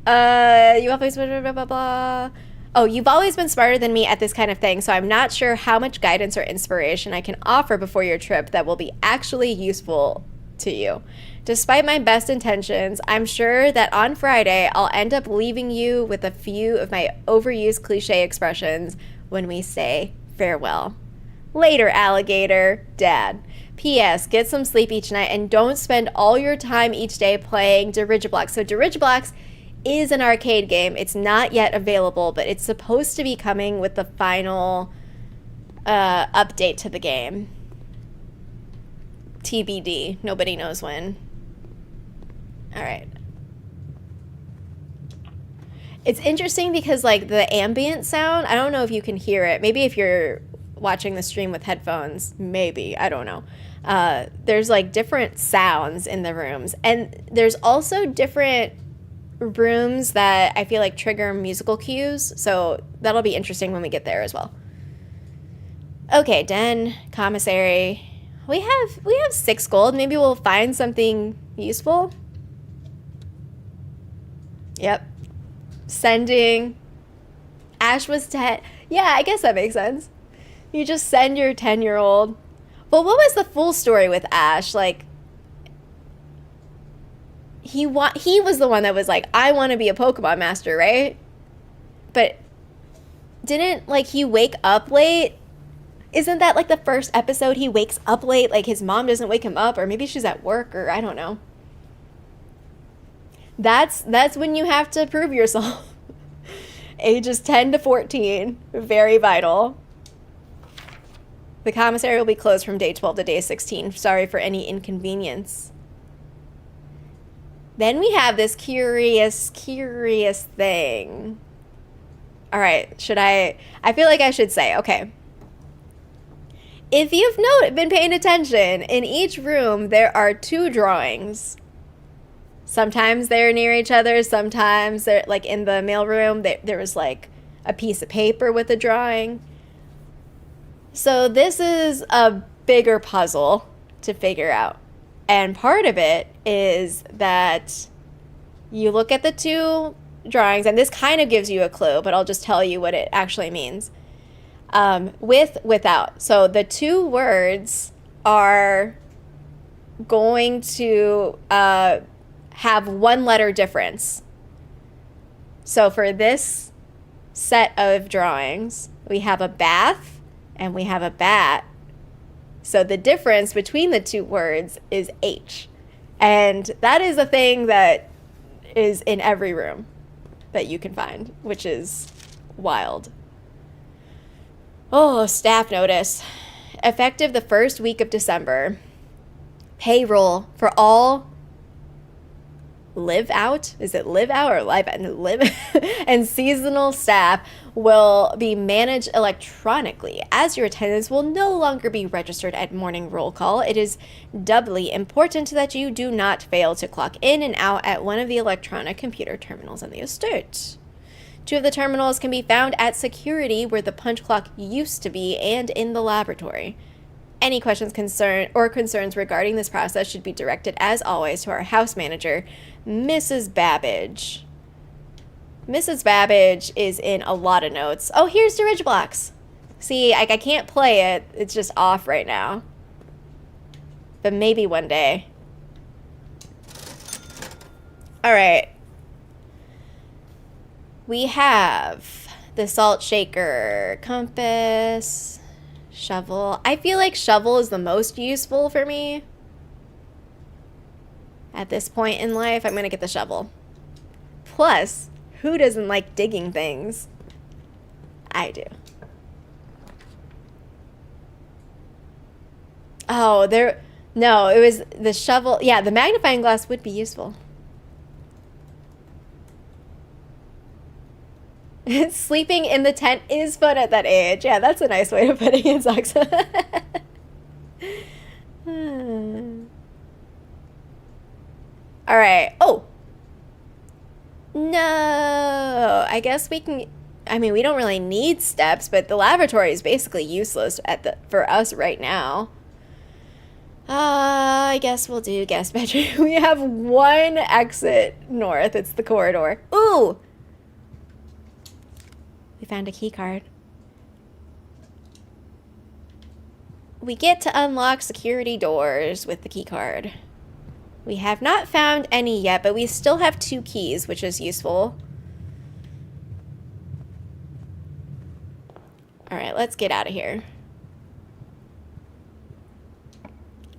You always blah, blah, blah, blah. Oh, you've always been smarter than me at this kind of thing, so I'm not sure how much guidance or inspiration I can offer before your trip that will be actually useful to you. Despite my best intentions, I'm sure that on Friday I'll end up leaving you with a few of my overused cliche expressions when we say farewell. Later, alligator. Dad. P.S. Get some sleep each night and don't spend all your time each day playing Dirigiblox. So Dirigiblox is an arcade game. It's not yet available, but it's supposed to be coming with the final update to the game. TBD. Nobody knows when. All right. It's interesting because, like, the ambient sound, I don't know if you can hear it. Maybe if you're watching the stream with headphones, maybe. I don't know. There's, like, different sounds in the rooms. And there's also different rooms that I feel like trigger musical cues. So that'll be interesting when we get there as well. Okay, den, commissary. We have 6 gold. Maybe we'll find something useful. Yep. Sending. Ash was 10. Yeah, I guess that makes sense. You just send your 10-year-old. But what was the full story with Ash? Like, he was the one that was like, I want to be a Pokemon master, right? But didn't, like, he wake up late? Isn't that, like, the first episode he wakes up late? Like, his mom doesn't wake him up, or maybe she's at work, or I don't know. That's when you have to prove yourself. Ages 10 to 14. Very vital. The commissary will be closed from day 12 to day 16. Sorry for any inconvenience. Then we have this curious thing. All right, I feel like I should say, okay. If you've been paying attention, in each room there are 2 drawings. Sometimes they're near each other. Sometimes they're, like, in the mailroom, there was, like, a piece of paper with a drawing. So this is a bigger puzzle to figure out. And part of it is that you look at the 2 drawings, and this kind of gives you a clue, but I'll just tell you what it actually means. With, without. So the 2 words are going to have 1 letter difference. So for this set of drawings, we have a bath and we have a bat. So the difference between the 2 words is H. And that is a thing that is in every room that you can find, which is wild. Oh, staff notice. Effective the 1st week of December. Payroll for all live out? Is it live out or live out? Live and seasonal staff will be managed electronically, as your attendance will no longer be registered at morning roll call. It is doubly important that you do not fail to clock in and out at one of the electronic computer terminals on the estate. 2 of the terminals can be found at security, where the punch clock used to be, and in the laboratory. Any questions, concerns regarding this process should be directed, as always, to our house manager, Mrs. Babbage. Mrs. Babbage is in a lot of notes. Oh, here's Dirigiblox. See, I can't play it. It's just off right now. But maybe one day. All right. We have the salt shaker, compass, shovel. I feel like shovel is the most useful for me. At this point in life, I'm going to get the shovel. Plus, who doesn't like digging things? I do. Oh, no, it was the shovel. Yeah, the magnifying glass would be useful. Sleeping in the tent is fun at that age. Yeah, that's a nice way of putting it, Zox. All right. Oh. No. I guess we can... I mean, we don't really need steps, but the laboratory is basically useless for us right now. I guess we'll do guest bedroom. We have 1 exit north. It's the corridor. Ooh! We found a key card. We get to unlock security doors with the key card. We have not found any yet, but we still have 2 keys, which is useful. All right, let's get out of here.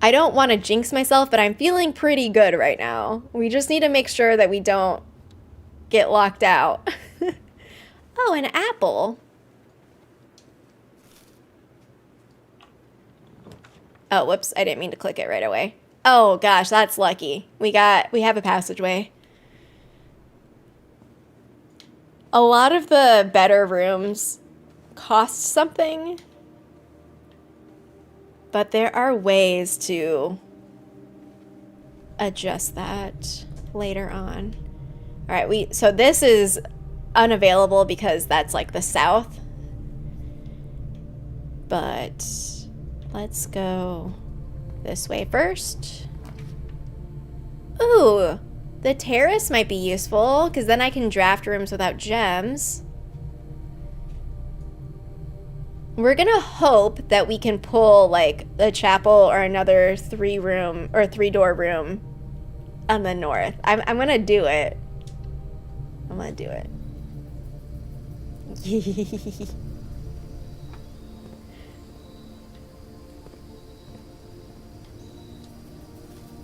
I don't want to jinx myself, but I'm feeling pretty good right now. We just need to make sure that we don't get locked out. Oh, an apple. Oh, whoops. I didn't mean to click it right away. Oh, gosh, that's lucky. We have a passageway. A lot of the better rooms cost something, but there are ways to adjust that later on. All right, so this is unavailable because that's like the south. But let's go this way first. Ooh, the terrace might be useful because then I can draft rooms without gems. We're gonna hope that we can pull like a chapel or another 3-room or 3-door room on the north. I'm gonna do it. I'm gonna do it.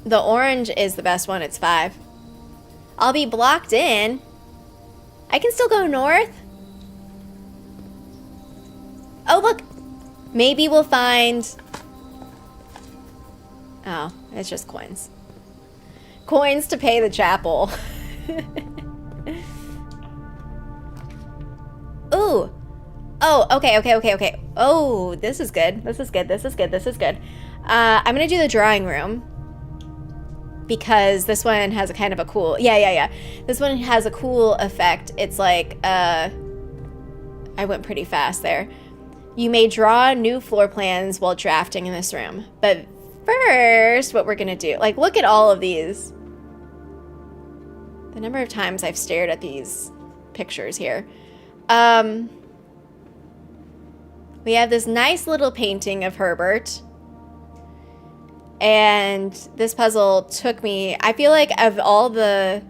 The orange is the best one. It's 5. I'll be blocked in. I can still go north. Oh, look. Maybe we'll find... Oh, it's just coins. Coins to pay the chapel. Ooh. Oh, okay. Oh, this is good. This is good. I'm gonna do the drawing room. Because this one has a kind of a cool... Yeah. This one has a cool effect. It's like, I went pretty fast there. You may draw new floor plans while drafting in this room. But first, what we're gonna do... Like, look at all of these. The number of times I've stared at these pictures here. We have this nice little painting of Herbert. And this puzzle took me... I feel like of all the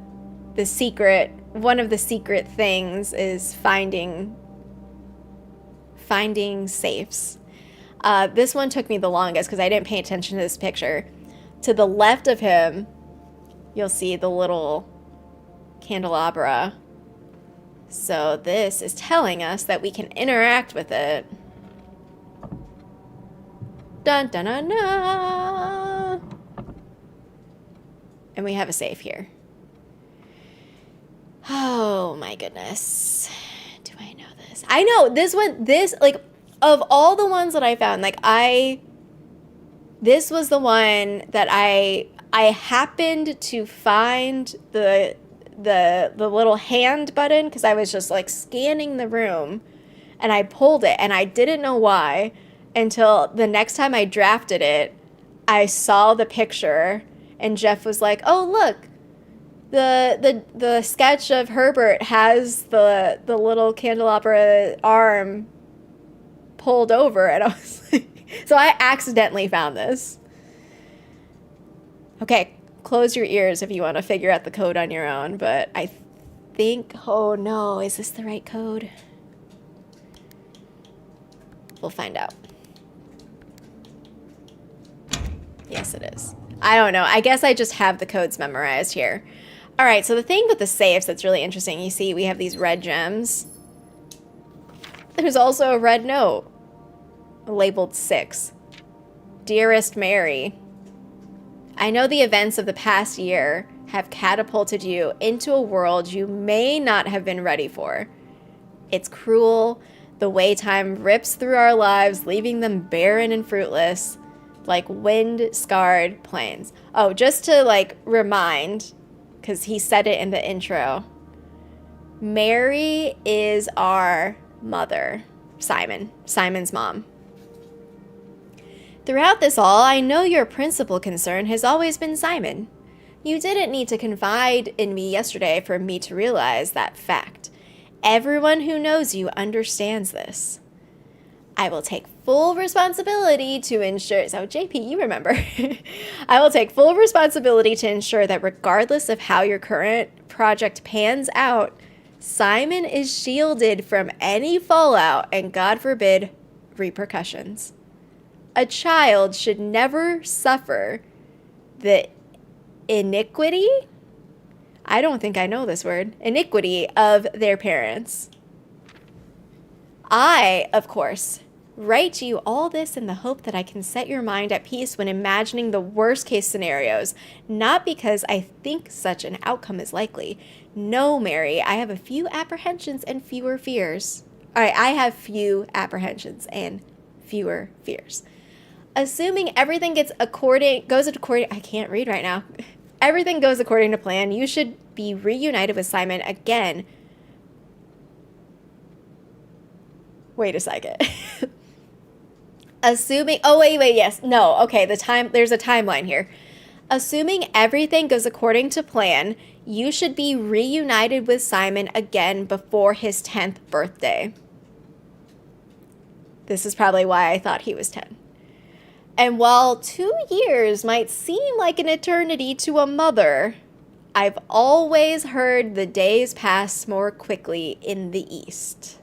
secret... One of the secret things is finding safes. This one took me the longest because I didn't pay attention to this picture. To the left of him, you'll see the little candelabra. So this is telling us that we can interact with it. Dun dun dun dun. And we have a safe here. Oh my goodness. Do I know this? I know this one, like, of all the ones that I found, like, this was the one that I happened to find the little hand button because I was just like scanning the room and I pulled it and I didn't know why until the next time I drafted it. I saw the picture and Jeff was like, "Oh, look, the sketch of Herbert has the little candelabra arm pulled over," and I was like, so I accidentally found this. Okay, close your ears if you want to figure out the code on your own, but I think, oh no, is this the right code? We'll find out. Yes, it is. I don't know. I guess I just have the codes memorized here. All right, so the thing with the safes that's really interesting, you see we have these red gems. There's also a red note labeled 6. Dearest Mary, I know the events of the past year have catapulted you into a world you may not have been ready for. It's cruel, the way time rips through our lives, leaving them barren and fruitless, like wind-scarred plains. Oh, just to, like, remind, because he said it in the intro, Mary is our mother, Simon's mom. Throughout this all, I know your principal concern has always been Simon. You didn't need to confide in me yesterday for me to realize that fact. Everyone who knows you understands this. I will take full responsibility to ensure... So, JP, you remember. I will take full responsibility to ensure that regardless of how your current project pans out, Simon is shielded from any fallout and, God forbid, repercussions. A child should never suffer the iniquity? I don't think I know this word. Iniquity of their parents. I, of course, write to you all this in the hope that I can set your mind at peace when imagining the worst case scenarios, not because I think such an outcome is likely. No, Mary, I have a few apprehensions and fewer fears. All right, I have few apprehensions and fewer fears. Assuming everything goes according, I can't read right now. Everything goes according to plan, you should be reunited with Simon again. Wait a second. Assuming, oh, wait, yes. No, okay, there's a timeline here. Assuming everything goes according to plan, you should be reunited with Simon again before his 10th birthday. This is probably why I thought he was 10. And while 2 years might seem like an eternity to a mother, I've always heard the days pass more quickly in the East.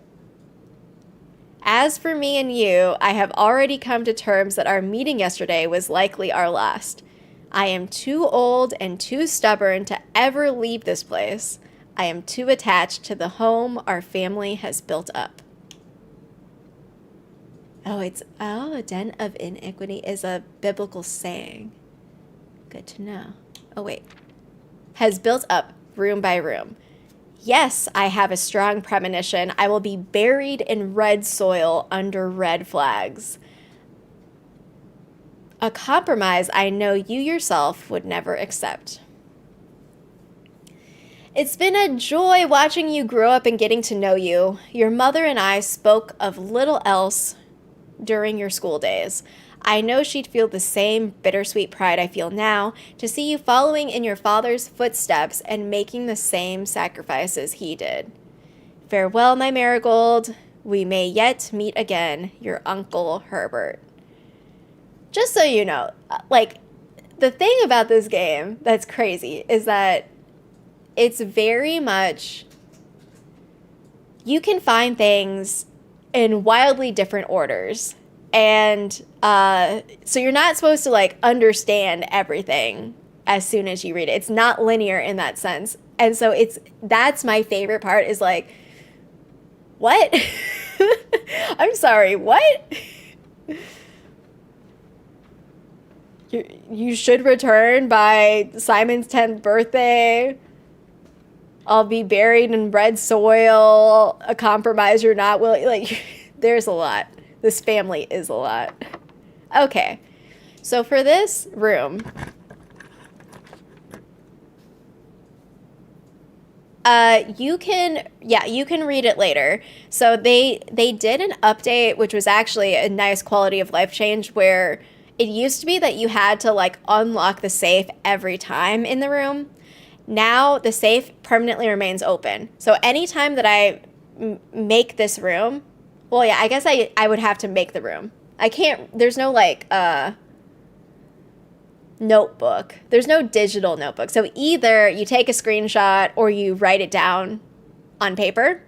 As for me and you, I have already come to terms that our meeting yesterday was likely our last. I am too old and too stubborn to ever leave this place. I am too attached to the home our family has built up. A den of iniquity is a biblical saying. Good to know. Oh, wait. Has built up room by room. Yes, I have a strong premonition. I will be buried in red soil under red flags. A compromise I know you yourself would never accept. It's been a joy watching you grow up and getting to know you. Your mother and I spoke of little else during your school days. I know she'd feel the same bittersweet pride I feel now to see you following in your father's footsteps and making the same sacrifices he did. Farewell, my marigold. We may yet meet again. Your Uncle Herbert. Just so you know, like, the thing about this game that's crazy is that it's very much, you can find things in wildly different orders. And so you're not supposed to, like, understand everything as soon as you read it. It's not linear in that sense. And so that's my favorite part, is like, what? I'm sorry, what? You should return by Simon's 10th birthday. I'll be buried in red soil. A compromise you're not willing. Like, there's a lot. This family is a lot. Okay. So for this room, you can read it later. So they did an update, which was actually a nice quality of life change, where it used to be that you had to, like, unlock the safe every time in the room. Now the safe permanently remains open. So anytime that I make this room, well, yeah, I guess I would have to make the room. I can't, there's no, like, notebook. There's no digital notebook. So either you take a screenshot or you write it down on paper.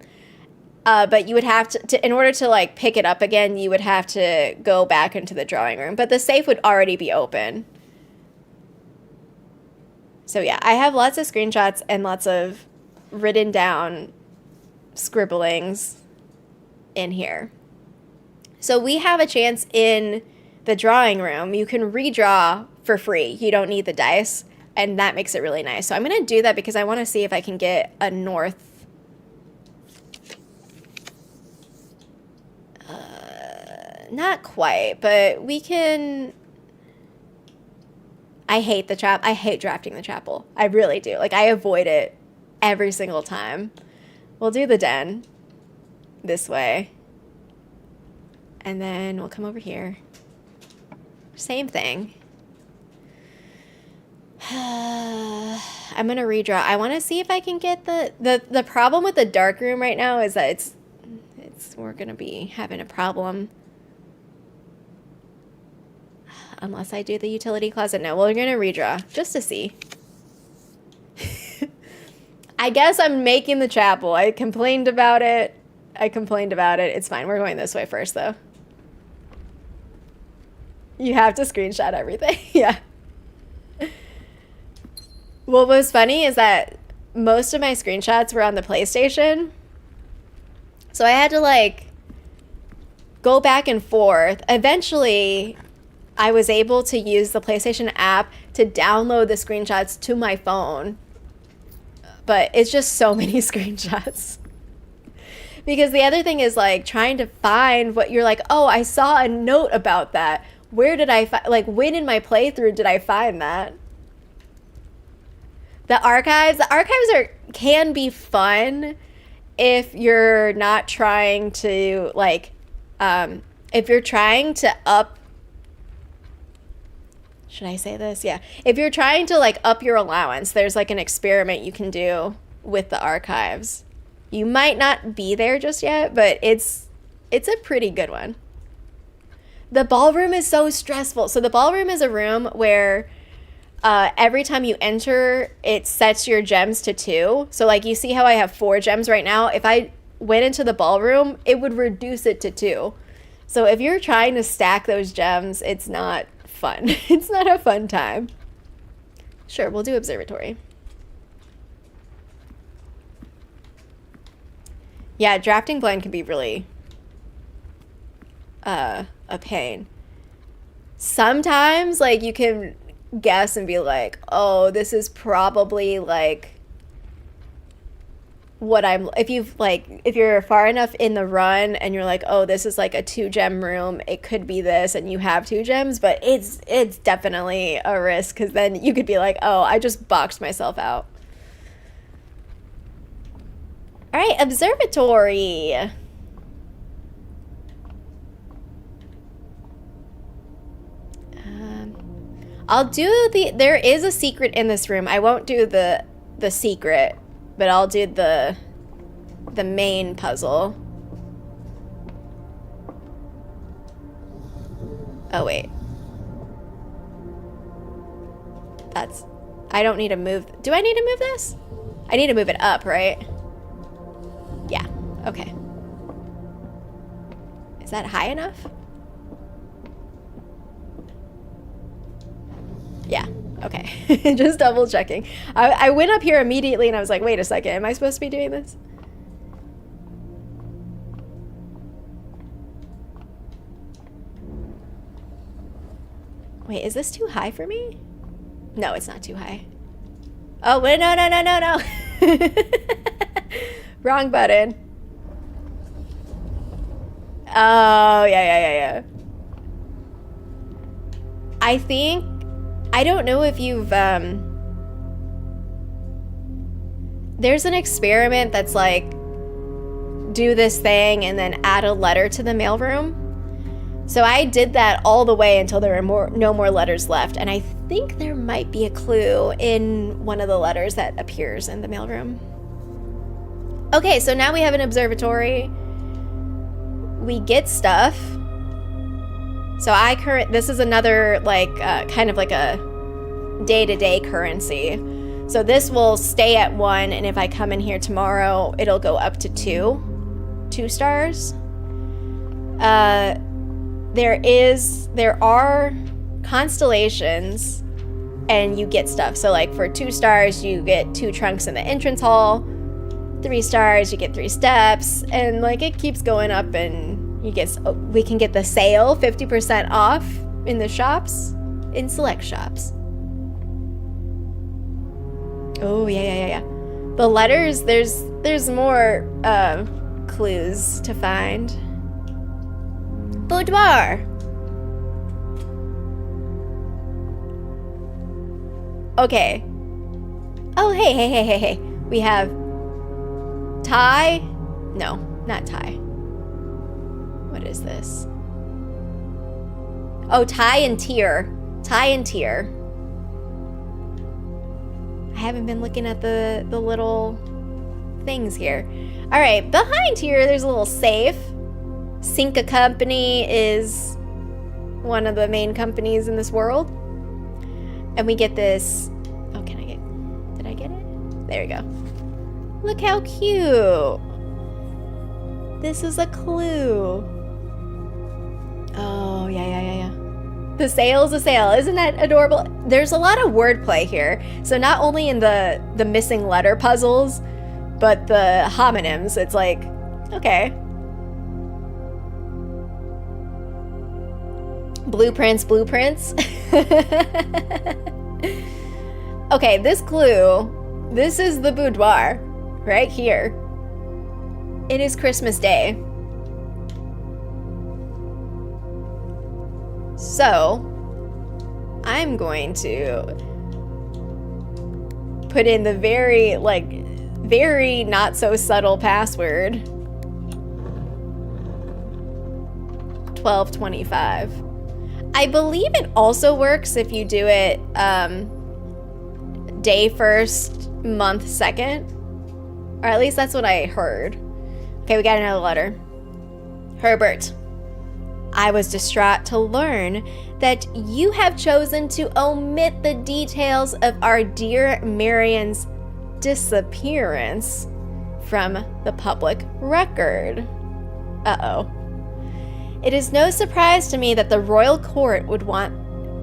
But you would have to, in order to, like, pick it up again, you would have to go back into the drawing room. But the safe would already be open. So yeah, I have lots of screenshots and lots of written down scribblings in here. So we have a chance in the drawing room. You can redraw for free. You don't need the dice, and that makes it really nice. So I'm going to do that because I want to see if I can get a north. Not quite, but we can. I hate the trap. I hate drafting the chapel. I really do. Like, I avoid it every single time. We'll do the den this way. And then we'll come over here. Same thing. I'm going to redraw. I want to see if I can get the problem with the dark room right now is that we're going to be having a problem. Unless I do the utility closet. No, we're going to redraw just to see. I guess I'm making the chapel. I complained about it. It's fine. We're going this way first, though. You have to screenshot everything. Yeah. What was funny is that most of my screenshots were on the PlayStation. So I had to like go back and forth. Eventually, I was able to use the PlayStation app to download the screenshots to my phone. But it's just so many screenshots. Because the other thing is like trying to find what you're like, oh, I saw a note about that. Where did I find, like, when in my playthrough did I find that? The archives can be fun if you're not trying to like, if you're trying to should I say this? Yeah. If you're trying to like up your allowance, there's like an experiment you can do with the archives. You might not be there just yet, but it's a pretty good one. The ballroom is so stressful. So the ballroom is a room where every time you enter, it sets your gems to 2. So like you see how I have 4 gems right now? If I went into the ballroom, it would reduce it to 2. So if you're trying to stack those gems, it's not fun. It's not a fun time. Sure, we'll do observatory. Yeah, drafting blind can be really a pain. Sometimes like you can guess and be like, oh, this is probably like what if you're far enough in the run and you're like, oh, this is like a 2-gem room, it could be this, and you have 2 gems, but it's definitely a risk, because then you could be like, oh, I just boxed myself out. All right, observatory. I'll do there is a secret in this room. I won't do the secret, but I'll do the main puzzle. Oh, wait. I don't need to move. Do I need to move this? I need to move it up, right? Yeah, okay. Is that high enough? Yeah, okay. Just double checking. I went up here immediately and I was like, wait a second, am I supposed to be doing this? Wait, is this too high for me? No, it's not too high. Oh, wait, no. Wrong button. Oh, yeah. I don't know if you've, there's an experiment that's like, do this thing and then add a letter to the mailroom. So I did that all the way until there were no more letters left. And I think there might be a clue in one of the letters that appears in the mailroom. Okay, so now we have an observatory. We get stuff. So this is another like kind of like a day-to-day currency. So this will stay at 1, and if I come in here tomorrow, it'll go up to 2 stars. There are constellations, and you get stuff. So like for 2 stars, you get 2 trunks in the entrance hall. 3 stars, you get 3 steps, and like it keeps going up, and we can get the sale 50% off in the shops, in select shops. Oh yeah. The letters, there's more clues to find. Boudoir. Okay. Oh hey. We have Thai. No, not Thai. What is this? Oh, Thai and tier. I haven't been looking at the little things here. All right, behind here, there's a little safe. Cinca Company is one of the main companies in this world. And we get this. Oh, did I get it? There we go. Look how cute. This is a clue. Oh, yeah. The sale's a sale. Isn't that adorable? There's a lot of wordplay here. So not only in the missing letter puzzles, but the homonyms. It's like, okay. Blueprints. Okay, this clue, this is the boudoir, right here. It is Christmas Day. So, I'm going to put in the very not so subtle password. 1225. I believe it also works if you do it day first, month second. Or at least that's what I heard. Okay, we got another letter. Herbert. I was distraught to learn that you have chosen to omit the details of our dear Marian's disappearance from the public record. Uh-oh. It is no surprise to me that the royal court would want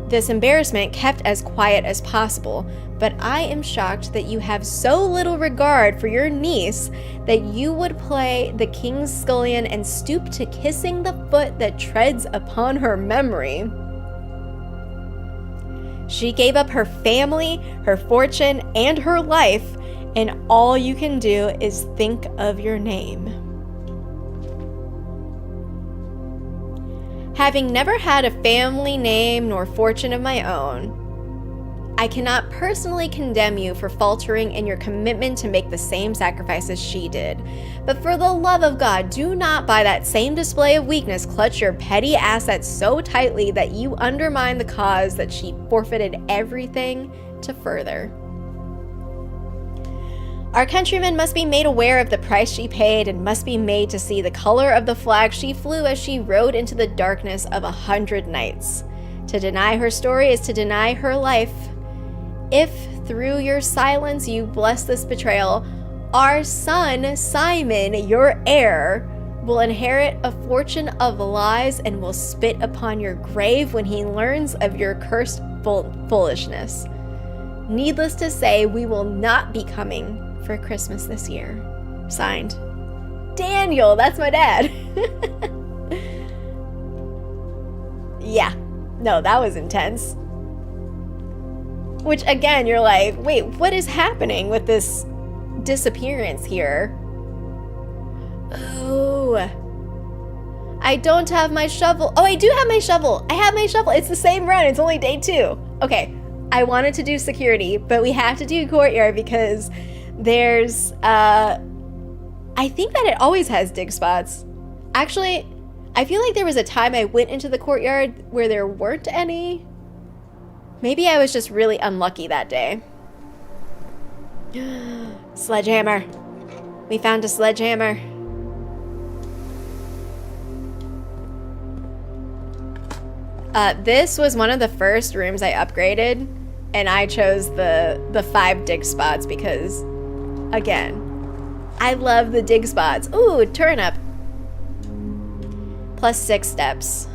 this embarrassment kept as quiet as possible, but I am shocked that you have so little regard for your niece that you would play the king's scullion and stoop to kissing the foot that treads upon her memory. She gave up her family, her fortune, and her life, and all you can do is think of your name. Having never had a family name nor fortune of my own, I cannot personally condemn you for faltering in your commitment to make the same sacrifices she did. But for the love of God, do not by that same display of weakness clutch your petty assets so tightly that you undermine the cause that she forfeited everything to further. Our countrymen must be made aware of the price she paid and must be made to see the color of the flag she flew as she rode into the darkness of 100 nights. To deny her story is to deny her life. If through your silence you bless this betrayal, our son, Simon, your heir, will inherit a fortune of lies and will spit upon your grave when he learns of your cursed foolishness. Needless to say, we will not be coming for Christmas this year. Signed, Daniel. That's my dad. Yeah, no, that was intense. Which again, you're like, wait, what is happening with this disappearance here? Oh, I don't have my shovel. Oh, I do have my shovel. I have my shovel. It's the same run. It's only day 2. Okay, I wanted to do security, but we have to do courtyard because there's, I think that it always has dig spots. Actually, I feel like there was a time I went into the courtyard where there weren't any. Maybe I was just really unlucky that day. Sledgehammer. We found a sledgehammer. This was one of the first rooms I upgraded, and I chose the 5 dig spots because, again, I love the dig spots. Ooh, turnip. Plus 6 steps.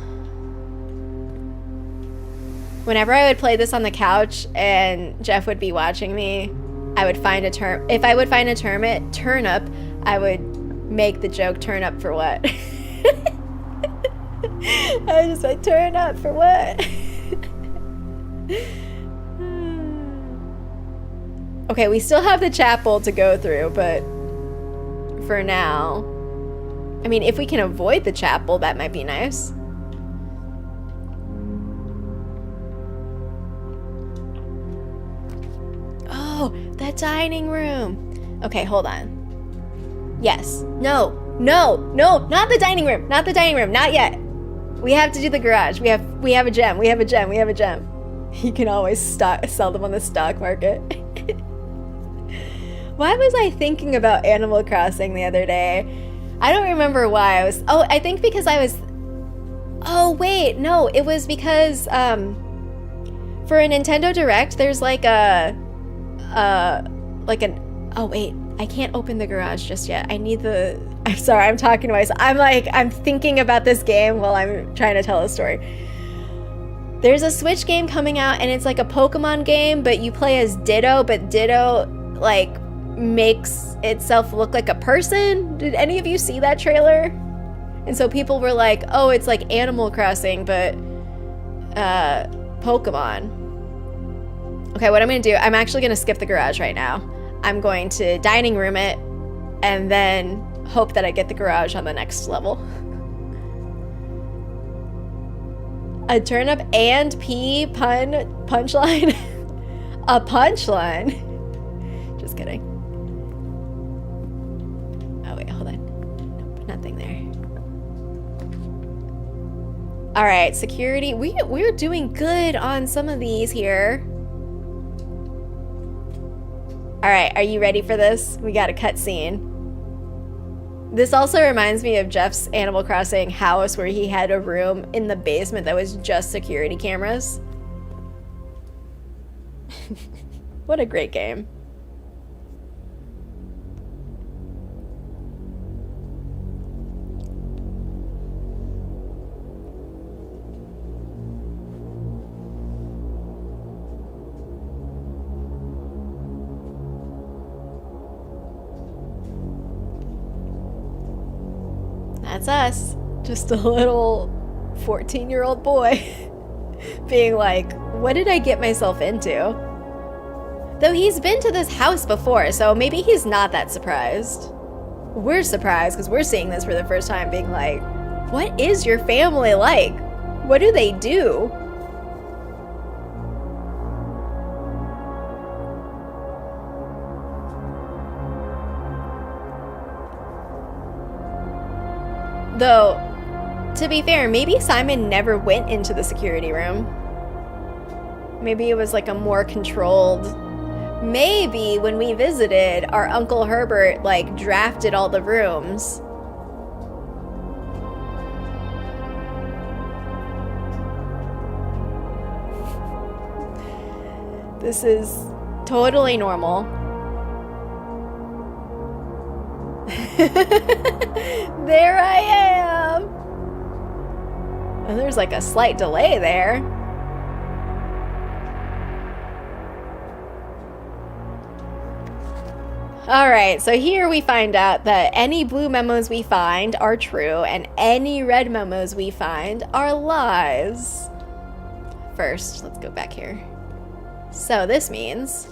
Whenever I would play this on the couch and Jeff would be watching me, I would find if I would find a turnip, I would make the joke, turn up for what? I was just like, turn up for what? Okay, we still have the chapel to go through, but for now, I mean, if we can avoid the chapel, that might be nice. Oh, the dining room. Okay, hold on. Yes. No, not the dining room. Not the dining room. Not yet. We have to do the garage. We have a gem. We have a gem. You can always sell them on the stock market. Why was I thinking about Animal Crossing the other day? I don't remember why. I think because I was... Oh, wait. No, it was because for a Nintendo Direct, there's like oh, wait. I can't open the garage just yet. I'm sorry, I'm talking to myself. I'm thinking about this game while I'm trying to tell a story. There's a Switch game coming out, and it's like a Pokemon game, but you play as Ditto, but Ditto, like, makes itself look like a person. Did any of you see that trailer? And so people were like, oh, it's like Animal Crossing, but Pokemon. Okay, what I'm gonna do, I'm actually gonna skip the garage right now. I'm going to dining room it, and then hope that I get the garage on the next level. A turnip and pea punchline? A punchline? Just kidding. Oh wait, hold on. Nope, nothing there. All right, security. We're doing good on some of these here. All right, are you ready for this? We got a cutscene. This also reminds me of Jeff's Animal Crossing house where he had a room in the basement that was just security cameras. What a great game. That's us. Just a little 14-year-old boy being like, what did I get myself into? Though he's been to this house before, so maybe he's not that surprised. We're surprised because we're seeing this for the first time, being like, what is your family like? What do they do? Though, to be fair, maybe Simon never went into the security room. Maybe it was like a more controlled... Maybe when we visited, our Uncle Herbert, like, drafted all the rooms. This is totally normal. There I am! And there's like a slight delay there. Alright, so here we find out that any blue memos we find are true and any red memos we find are lies. First, let's go back here. So this means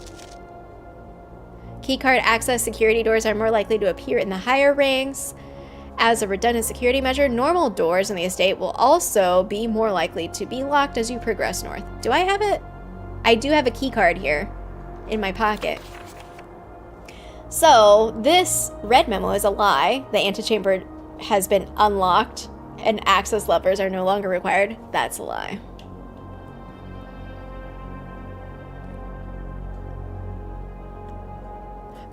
keycard access security doors are more likely to appear in the higher ranks. As a redundant security measure, normal doors in the estate will also be more likely to be locked as you progress north. Do I have it? I do have a keycard here in my pocket. So this red memo is a lie. The antechamber has been unlocked and access levers are no longer required. That's a lie.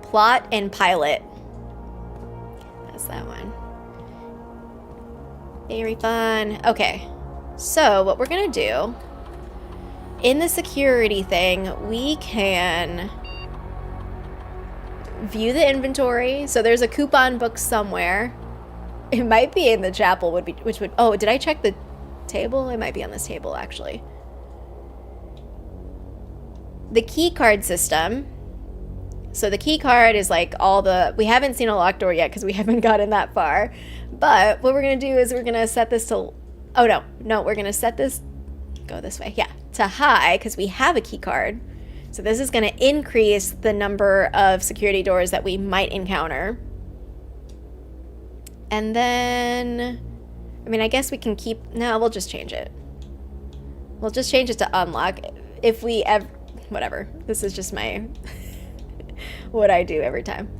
Plot and pilot. That's that one. Very fun. Okay, so what we're gonna do in the security thing, we can view the inventory. So there's a coupon book somewhere. It might be in the chapel, which would, oh, did I check the table? It might be on this table actually. The key card system. So the key card is like all the, we haven't seen a locked door yet because we haven't gotten that far. But what we're going to do is we're going to set this to, oh no, we're going to set this, go this way, yeah, to high because we have a key card. So this is going to increase the number of security doors that we might encounter. And then, I mean, I guess we can keep, no, we'll just change it. We'll just change it to unlock. If we ever, whatever, this is just my, what I do every time.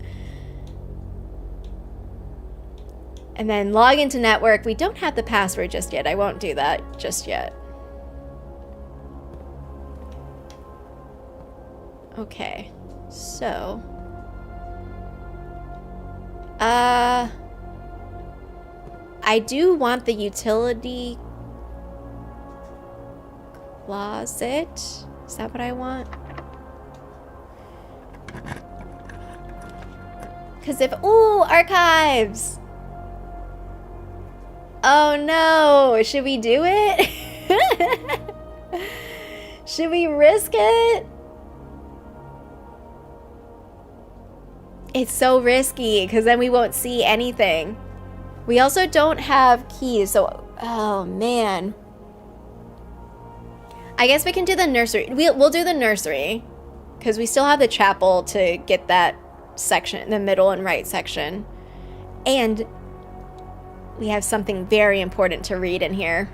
And then log into network. We don't have the password just yet. I won't do that just yet. Okay, so I do want the utility closet. Is that what I want? Because if, ooh, archives. Oh no, should we do it? Should we risk it? It's so risky because then we won't see anything. We also don't have keys, so oh man. I guess we can do the nursery. We'll do the nursery because we still have the chapel to get that section, the middle and right section. And we have something very important to read in here.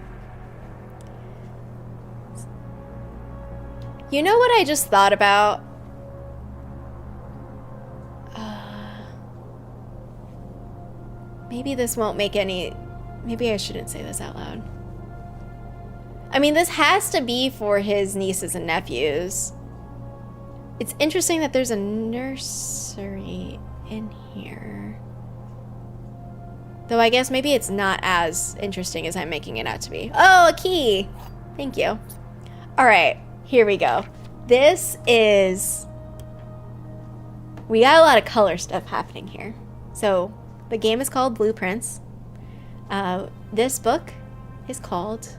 You know what I just thought about? Maybe this won't make any... Maybe I shouldn't say this out loud. I mean, this has to be for his nieces and nephews. It's interesting that there's a nursery in here. Though I guess maybe it's not as interesting as I'm making it out to be. Oh, a key! Thank you. Alright, here we go. This is... We got a lot of color stuff happening here. So, the game is called Blueprints. This book is called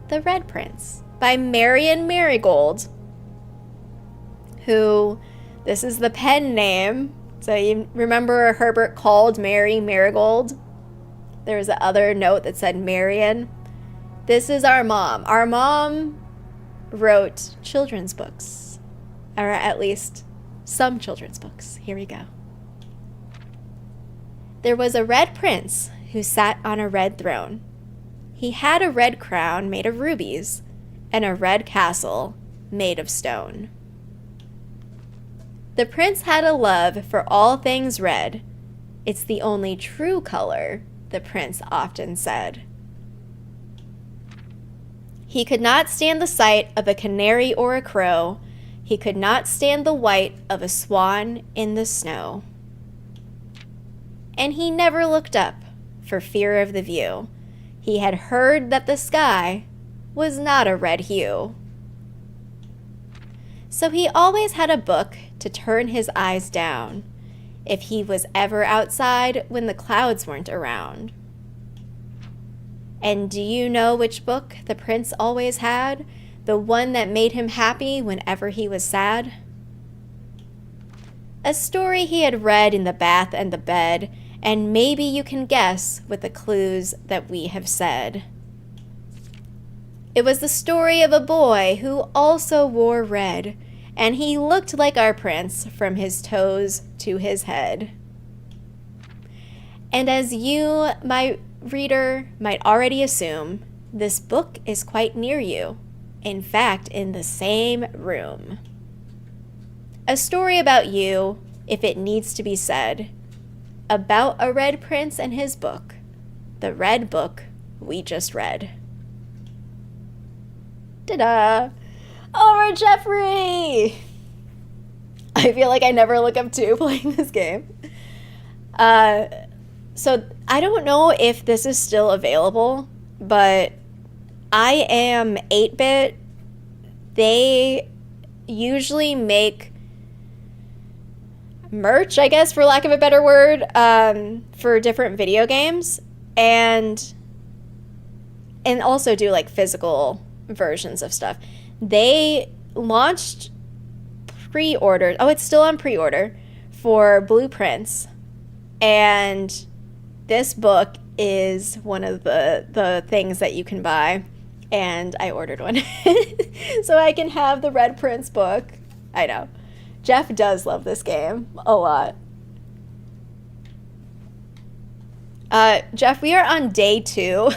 The Red Prince by Marion Marigold, who, this is the pen name. So you remember Herbert called Mary Marigold? There was the other note that said Marion. This is our mom. Our mom wrote children's books, or at least some children's books. Here we go. There was a red prince who sat on a red throne. He had a red crown made of rubies and a red castle made of stone. The prince had a love for all things red. It's the only true color, the prince often said. He could not stand the sight of a canary or a crow. He could not stand the white of a swan in the snow. And he never looked up for fear of the view. He had heard that the sky was not a red hue. So he always had a book to turn his eyes down if he was ever outside when the clouds weren't around. And do you know which book the prince always had? The one that made him happy whenever he was sad? A story he had read in the bath and the bed, and maybe you can guess with the clues that we have said. It was the story of a boy who also wore red, and he looked like our prince from his toes to his head. And as you, my reader, might already assume, this book is quite near you. In fact, in the same room. A story about you, if it needs to be said, about a red prince and his book, the red book we just read. Ta-da! Over Jeffrey! I feel like I never look up to playing this game. So I don't know if this is still available, but I am 8-bit. They usually make merch, I guess, for lack of a better word, for different video games, and also do like physical versions of stuff. They launched pre-orders. Oh, it's still on pre-order for Blueprints, and this book is one of the things that you can buy, and I ordered one so I can have the Red Prince book. I know. Jeff does love this game a lot. Jeff, we are on day 2.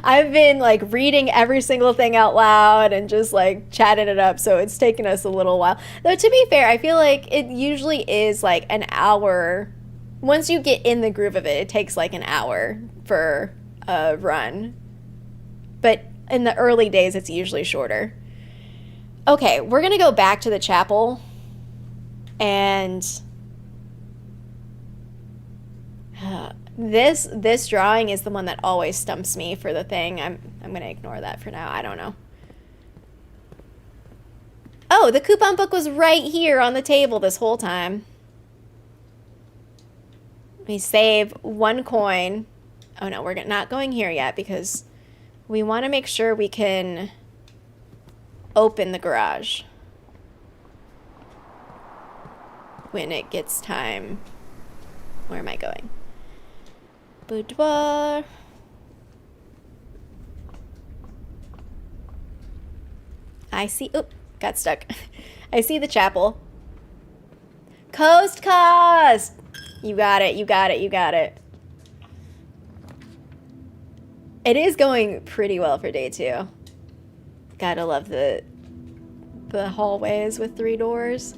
I've been like reading every single thing out loud and just like chatting it up, so it's taken us a little while. Though to be fair, I feel like it usually is like an hour. Once you get in the groove of it, it takes like an hour for a run. But in the early days, it's usually shorter. Okay, we're gonna go back to the chapel, and this drawing is the one that always stumps me for the thing. I'm gonna ignore that for now. I don't know. Oh, the coupon book was right here on the table this whole time. We save 1 coin. Oh no, we're not going here yet because we want to make sure we can open the garage when it gets time. Where am I going? Boudoir. I see. Oop, got stuck. I see the chapel. Coast Coast! You got it, you got it, you got it. It is going pretty well for day 2. Gotta love the hallways with 3 doors.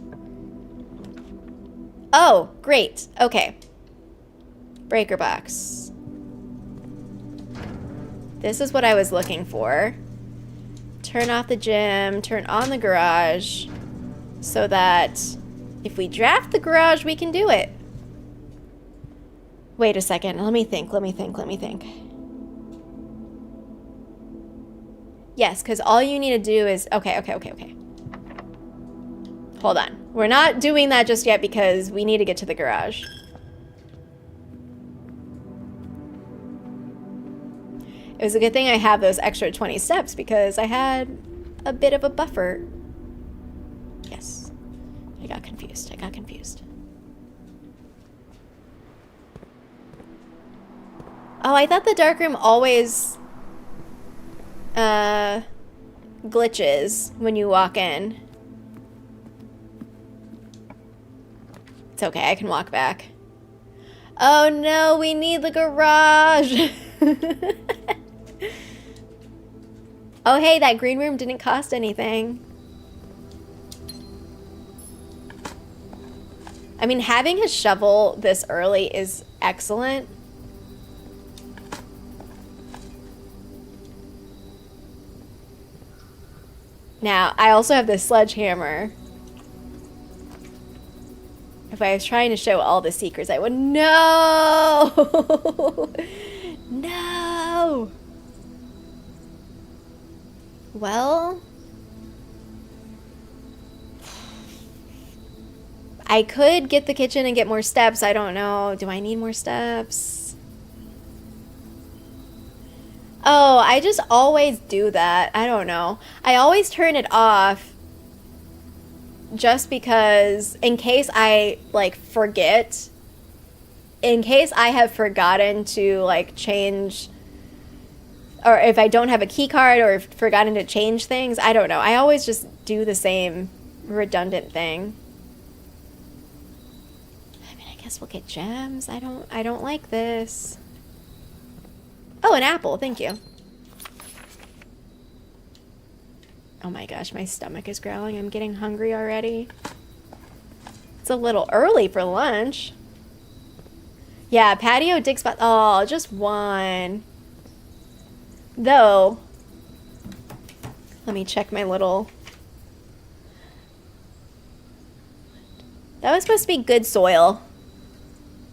Oh, great. Okay. Breaker box. This is what I was looking for. Turn off the gym, turn on the garage, so that if we draft the garage, we can do it. Wait a second. Let me think. Yes, because all you need to do is... Okay. Hold on. We're not doing that just yet because we need to get to the garage. It was a good thing I have those extra 20 steps because I had a bit of a buffer. Yes. I got confused. Oh, I thought the dark room always glitches when you walk in. It's okay, I can walk back. Oh no, we need the garage. Oh hey, that green room didn't cost anything. I mean, having a shovel this early is excellent. Now, I also have this sledgehammer. If I was trying to show all the secrets, I would... No! No! Well... I could get the kitchen and get more steps. I don't know. Do I need more steps? Oh, I just always do that. I don't know. I always turn it off just because in case I, like, forget. In case I have forgotten to, like, change... Or if I don't have a key card or forgotten to change things. I don't know. I always just do the same redundant thing. I guess we'll get gems. I don't like this. Oh, an apple. Thank you. Oh my gosh, my stomach is growling. I'm getting hungry already. It's a little early for lunch. Yeah, patio dig spot. Oh, just one. Though, let me check my little... That was supposed to be good soil.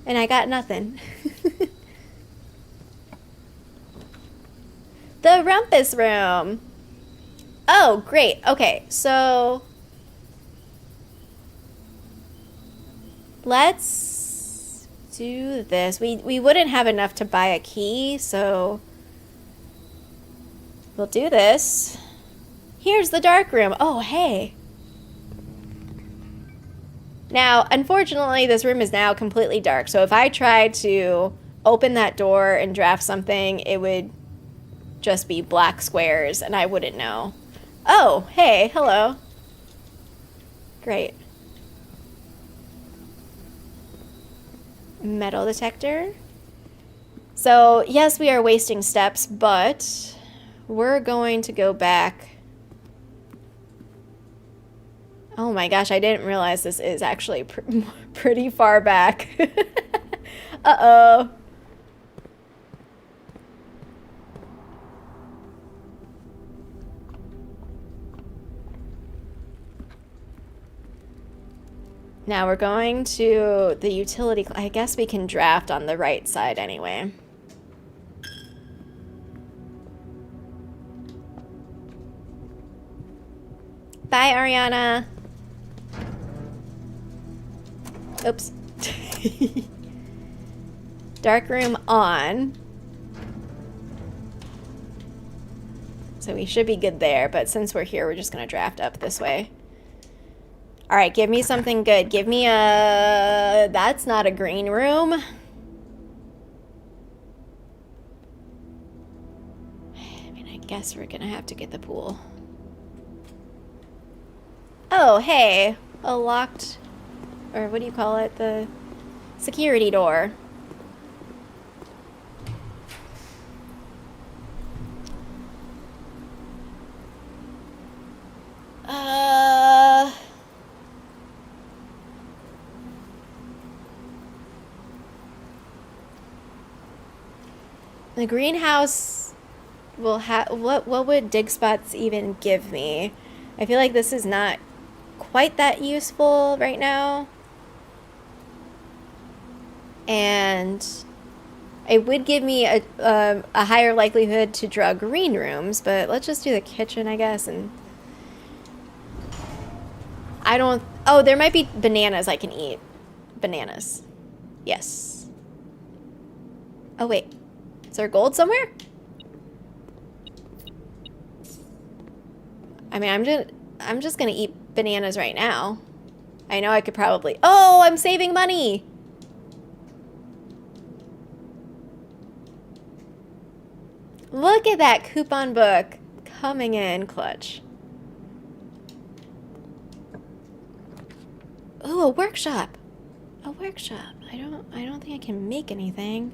And I got nothing. The rumpus room. Oh, great. Okay, so... Let's do this. We wouldn't have enough to buy a key, so... We'll do this. Here's the dark room. Oh, hey. Now, unfortunately, this room is now completely dark. So if I tried to open that door and draft something, it would just be black squares and I wouldn't know. Oh, hey, hello. Great. Metal detector. So, yes, we are wasting steps, but we're going to go back. Oh my gosh, I didn't realize this is actually pretty far back. Uh-oh. Now we're going to the utility. I guess we can draft on the right side anyway. Bye, Ariana. Oops. Dark room on. So we should be good there, but since we're here, we're just gonna draft up this way. All right, give me something good. Give me a... That's not a green room. I mean, I guess we're gonna have to get the pool. Oh, hey. A locked... Or what do you call it? The security door. The greenhouse will have... What would dig spots even give me? I feel like this is not quite that useful right now. And it would give me a higher likelihood to draw green rooms, but let's just do the kitchen, I guess, and... I don't... Oh, there might be bananas I can eat. Bananas. Yes. Oh, wait. Is there gold somewhere? I mean, I'm just gonna eat bananas right now. I know I could probably... Oh, I'm saving money! Look at that coupon book coming in clutch. Ooh, a workshop. A workshop. I don't think I can make anything.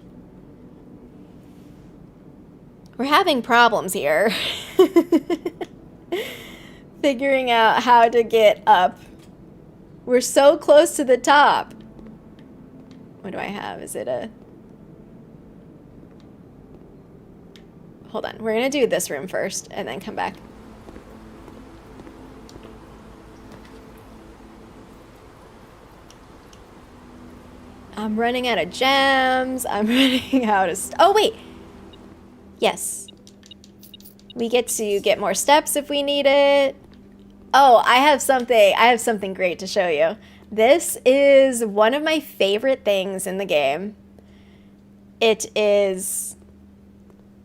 We're having problems here. Figuring out how to get up. We're so close to the top. What do I have? Is it a... Hold on. We're gonna do this room first and then come back. I'm running out of gems. I'm running out of... Oh, wait. Yes. We get to get more steps if we need it. Oh, I have something great to show you. This is one of my favorite things in the game. It is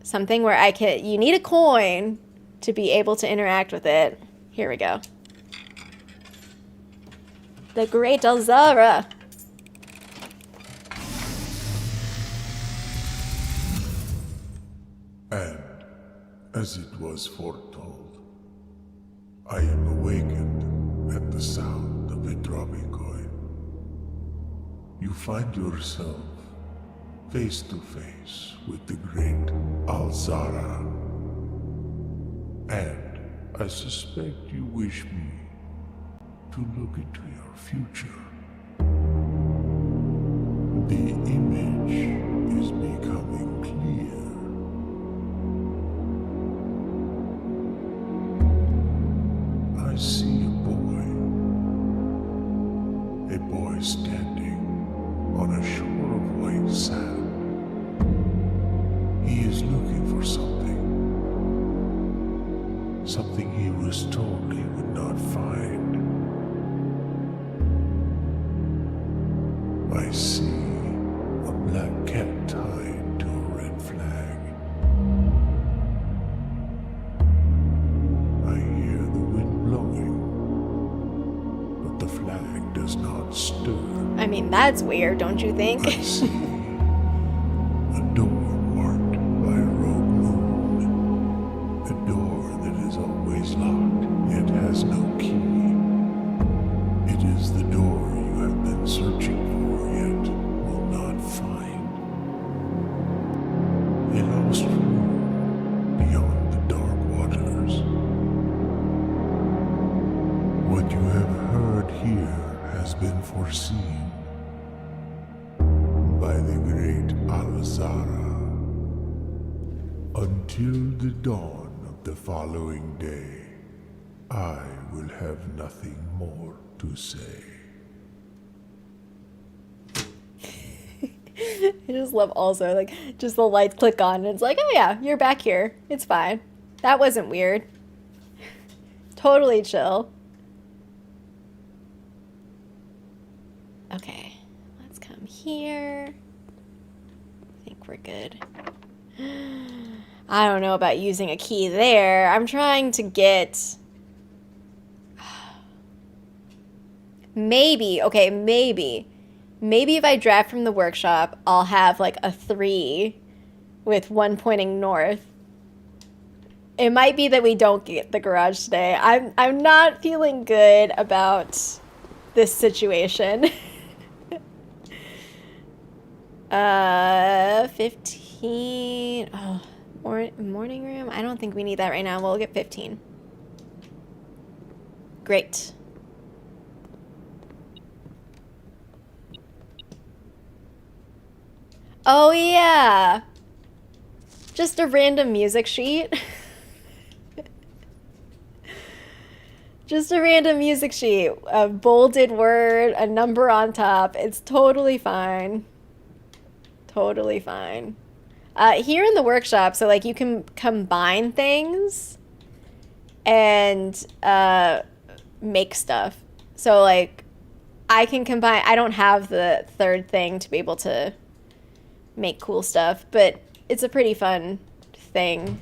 something where you need a coin to be able to interact with it. Here we go. The Great Alzara. And, as it was foretold, I am awakened at the sound of a dropping coin. You find yourself face to face with the great Alzara. And I suspect you wish me to look into your future. The image is becoming clear. I see a boy standing on a shore of white sand. He is looking for something he was told he would not find. I see a black cat tied to a red flag. I hear the wind blowing, but the flag does not stir. I mean, that's weird, don't you think? I see a door marked by a rogue moon. A door that is always locked, yet has no key. It is the door you have been searching for, yet will not find. A lost room beyond the dark waters. What you have heard here has been foreseen by the great Alzara. Until the dawn of the following day, I will have nothing more to say. I just love also, like, just the lights click on and it's like, oh yeah, you're back here. It's fine. That wasn't weird. Totally chill. Okay, let's come here. I think we're good. I don't know about using a key there. I'm trying to get... Maybe, okay, maybe. Maybe if I draft from the workshop, I'll have like a 3 with 1 pointing north. It might be that we don't get the garage today. I'm not feeling good about this situation. 15. Oh, morning room. I don't think we need that right now. We'll get 15. Great. Oh yeah. Just a random music sheet. Just a random music sheet. A bolded word, a number on top. It's totally fine. Totally fine. Here in the workshop, so like you can combine things and make stuff. So like I can combine, I don't have the third thing to be able to make cool stuff, but it's a pretty fun thing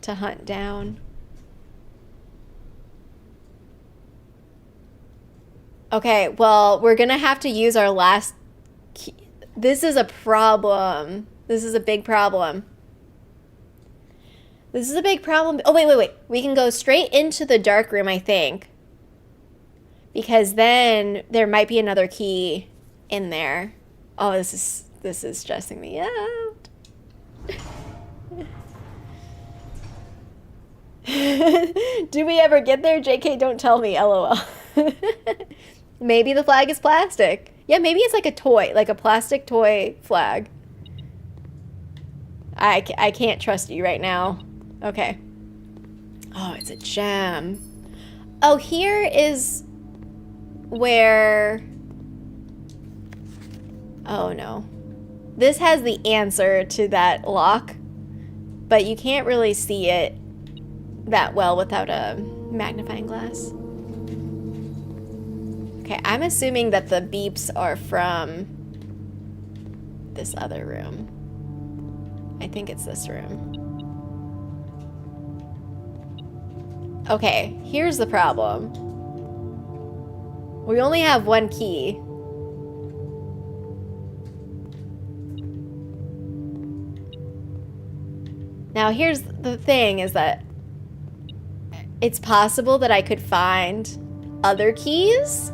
to hunt down. Okay, well, we're gonna have to use our last key. This is a problem. This is a big problem. This is a big problem. Oh, wait. We can go straight into the dark room, I think. Because then there might be another key in there. Oh, this is stressing me out. Do we ever get there? JK, don't tell me, LOL. Maybe the flag is plastic. Yeah, maybe it's like a toy, like a plastic toy flag. I can't trust you right now. Okay. Oh, it's a gem. Oh, here is where... Oh, no. This has the answer to that lock, but you can't really see it that well without a magnifying glass. Okay, I'm assuming that the beeps are from this other room. I think it's this room. Okay, here's the problem. We only have one key. Now here's the thing is that it's possible that I could find other keys.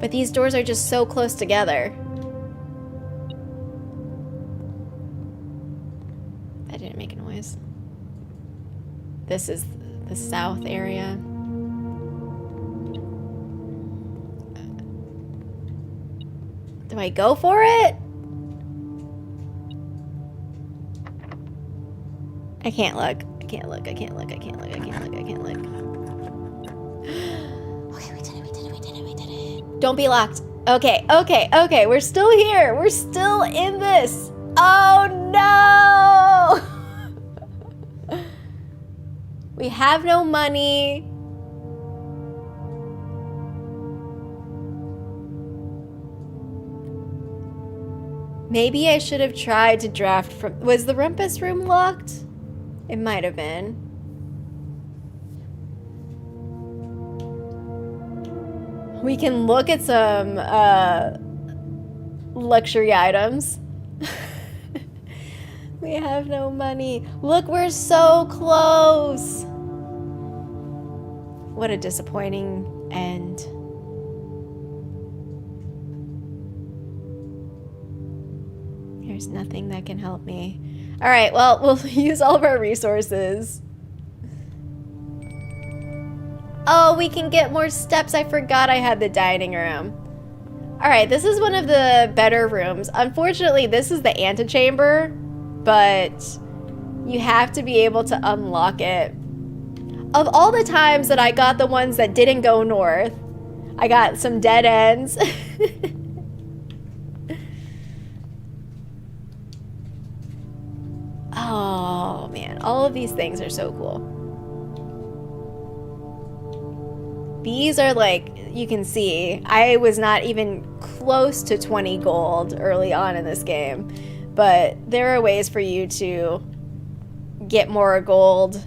But these doors are just so close together. That didn't make a noise. This is the south area. Do I go for it? I can't look. I can't look. I can't look. I can't look. I can't look. I can't look. Okay, we did it. We did it. We did it. We did it. Don't be locked. Okay. Okay. Okay. We're still here. We're still in this. Oh no! We have no money. Maybe I should have tried to draft from... Was the rumpus room locked? It might have been. We can look at some luxury items. We have no money. Look, we're so close. What a disappointing end. There's nothing that can help me. All right, well, we'll use all of our resources. Oh, we can get more steps. I forgot I had the dining room. All right, this is one of the better rooms. Unfortunately, this is the antechamber, but you have to be able to unlock it. Of all the times that I got the ones that didn't go north, I got some dead ends. Oh man, all of these things are so cool. These are like, you can see, I was not even close to 20 gold early on in this game. but there are ways for you to get more gold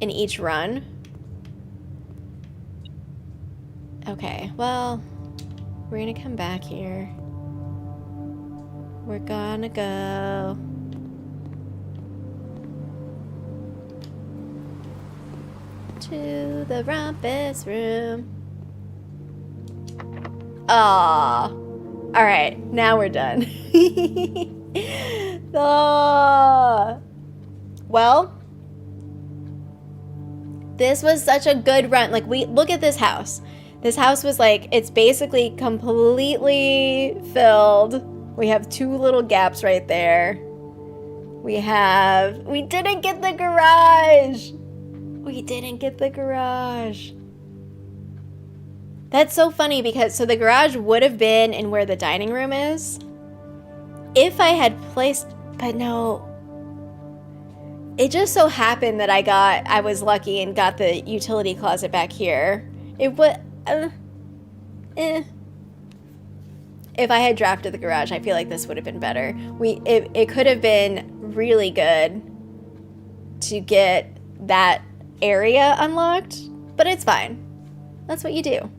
in each run. Okay, well, we're gonna come back here. We're gonna go. To the rumpus room. Aww. Alright, now we're done. Well, this was such a good run. Like, look at this house. This house was like, it's basically completely filled. We have 2 little gaps right there. We didn't get the garage. We didn't get the garage. That's so funny because, so the garage would have been in where the dining room is. If I had placed, but no. It just so happened that I was lucky and got the utility closet back here. It would, If I had drafted the garage, I feel like this would have been better. It could have been really good to get that area unlocked, but it's fine. That's what you do.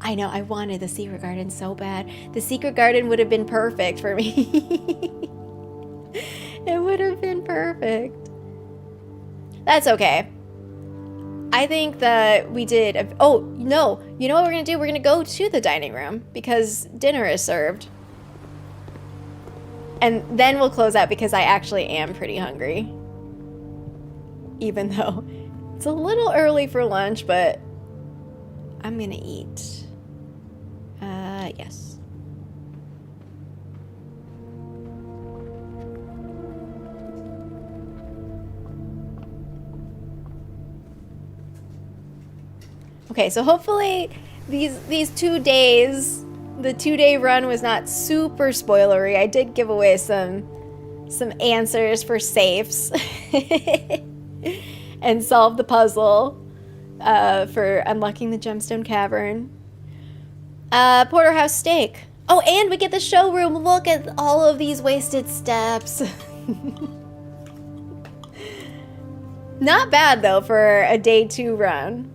I know, I wanted the secret garden so bad. The secret garden would have been perfect for me. It would have been perfect. That's okay. I think that we did. Oh, no. You know what we're going to do? We're going to go to the dining room because dinner is served. And then we'll close out because I actually am pretty hungry. Even though it's a little early for lunch, but I'm going to eat. Yes. Okay, so hopefully these 2 days, the 2-day run was not super spoilery. I did give away some answers for safes and solve the puzzle for unlocking the gemstone cavern. Porterhouse steak. Oh, and we get the showroom. Look at all of these wasted steps. Not bad though for a day 2 run.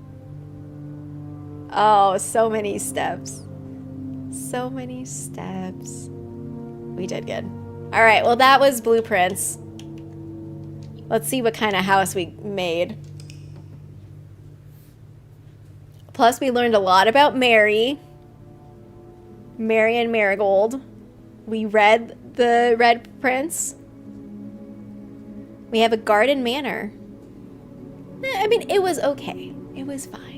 Oh, so many steps. So many steps. We did good. All right, well, that was blueprints. Let's see what kind of house we made. Plus, we learned a lot about Mary and Marigold. We read the Red Prince. We have a garden manor. I mean, it was okay. It was fine.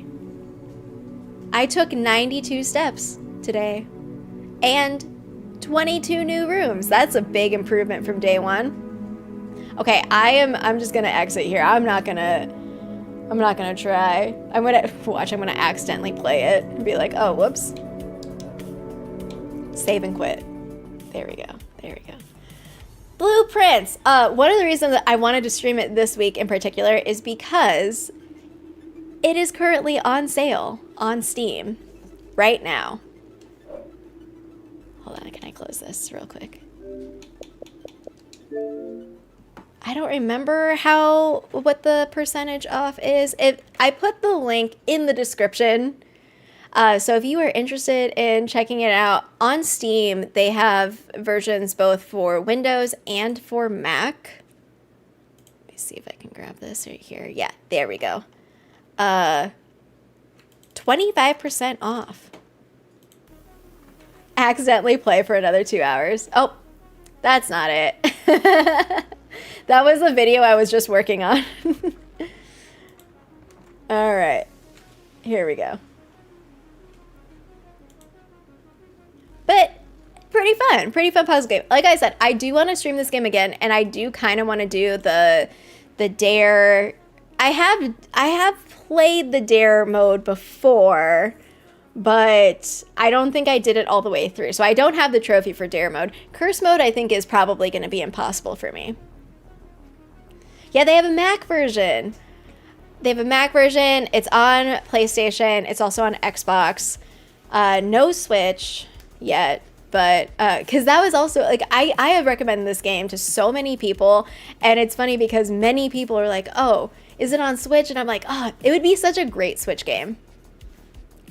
I took 92 steps today and 22 new rooms. That's a big improvement from day 1. Okay, I'm just gonna exit here. I'm not gonna try. I'm gonna accidentally play it and be like, oh, whoops. Save and quit. There we go. There we go. Blueprints. One of the reasons that I wanted to stream it this week in particular is because it is currently on sale on Steam right now. Hold on, can I close this real quick? I don't remember what the percentage off is. I put the link in the description. So if you are interested in checking it out on Steam, they have versions both for Windows and for Mac. Let me see if I can grab this right here. Yeah, there we go. 25% off. Accidentally play for another 2 hours. Oh, that's not it. That was a video I was just working on. All right, here we go. But pretty fun puzzle game. Like I said, I do want to stream this game again, and I do kind of want to do the dare. I have played the dare mode before, but I don't think I did it all the way through. So I don't have the trophy for dare mode. Curse mode, I think, is probably going to be impossible for me. Yeah, they have a Mac version. It's on PlayStation. It's also on Xbox. No Switch yet. but because that was also like I have recommended this game to so many people, and it's funny because many people are like, oh, is it on Switch? And I'm like, oh, it would be such a great Switch game.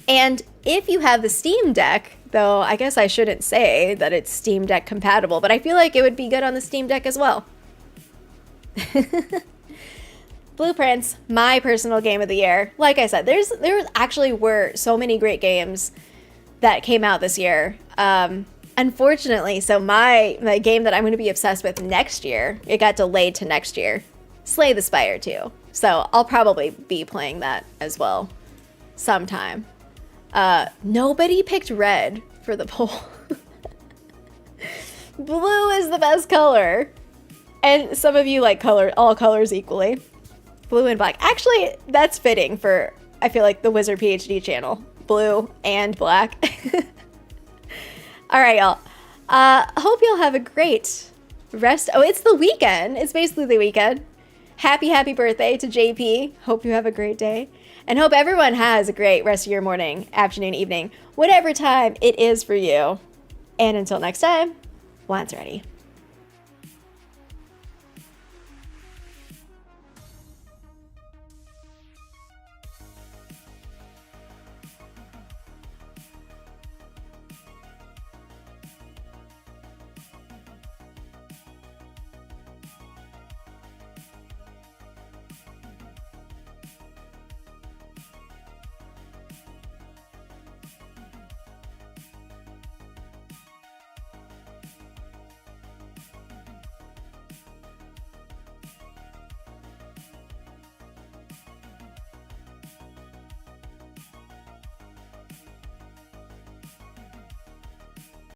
And if you have the Steam Deck, though I guess I shouldn't say that it's Steam Deck compatible, but I feel like it would be good on the Steam Deck as well. Blueprints, my personal game of the year. Like I said, there actually were so many great games that came out this year. Unfortunately, so my game that I'm going to be obsessed with next year, it got delayed to next year. Slay the Spire 2. So I'll probably be playing that as well sometime. Nobody picked red for the poll. Blue is the best color. And some of you like all colors equally. Blue and black. Actually, that's fitting for, I feel like, the WizardPhD channel. Blue and black. All right, y'all. Hope y'all have a great rest. Oh, it's the weekend. It's basically the weekend. Happy birthday to JP. Hope you have a great day. And hope everyone has a great rest of your morning, afternoon, evening, whatever time it is for you. And until next time, Juan's ready.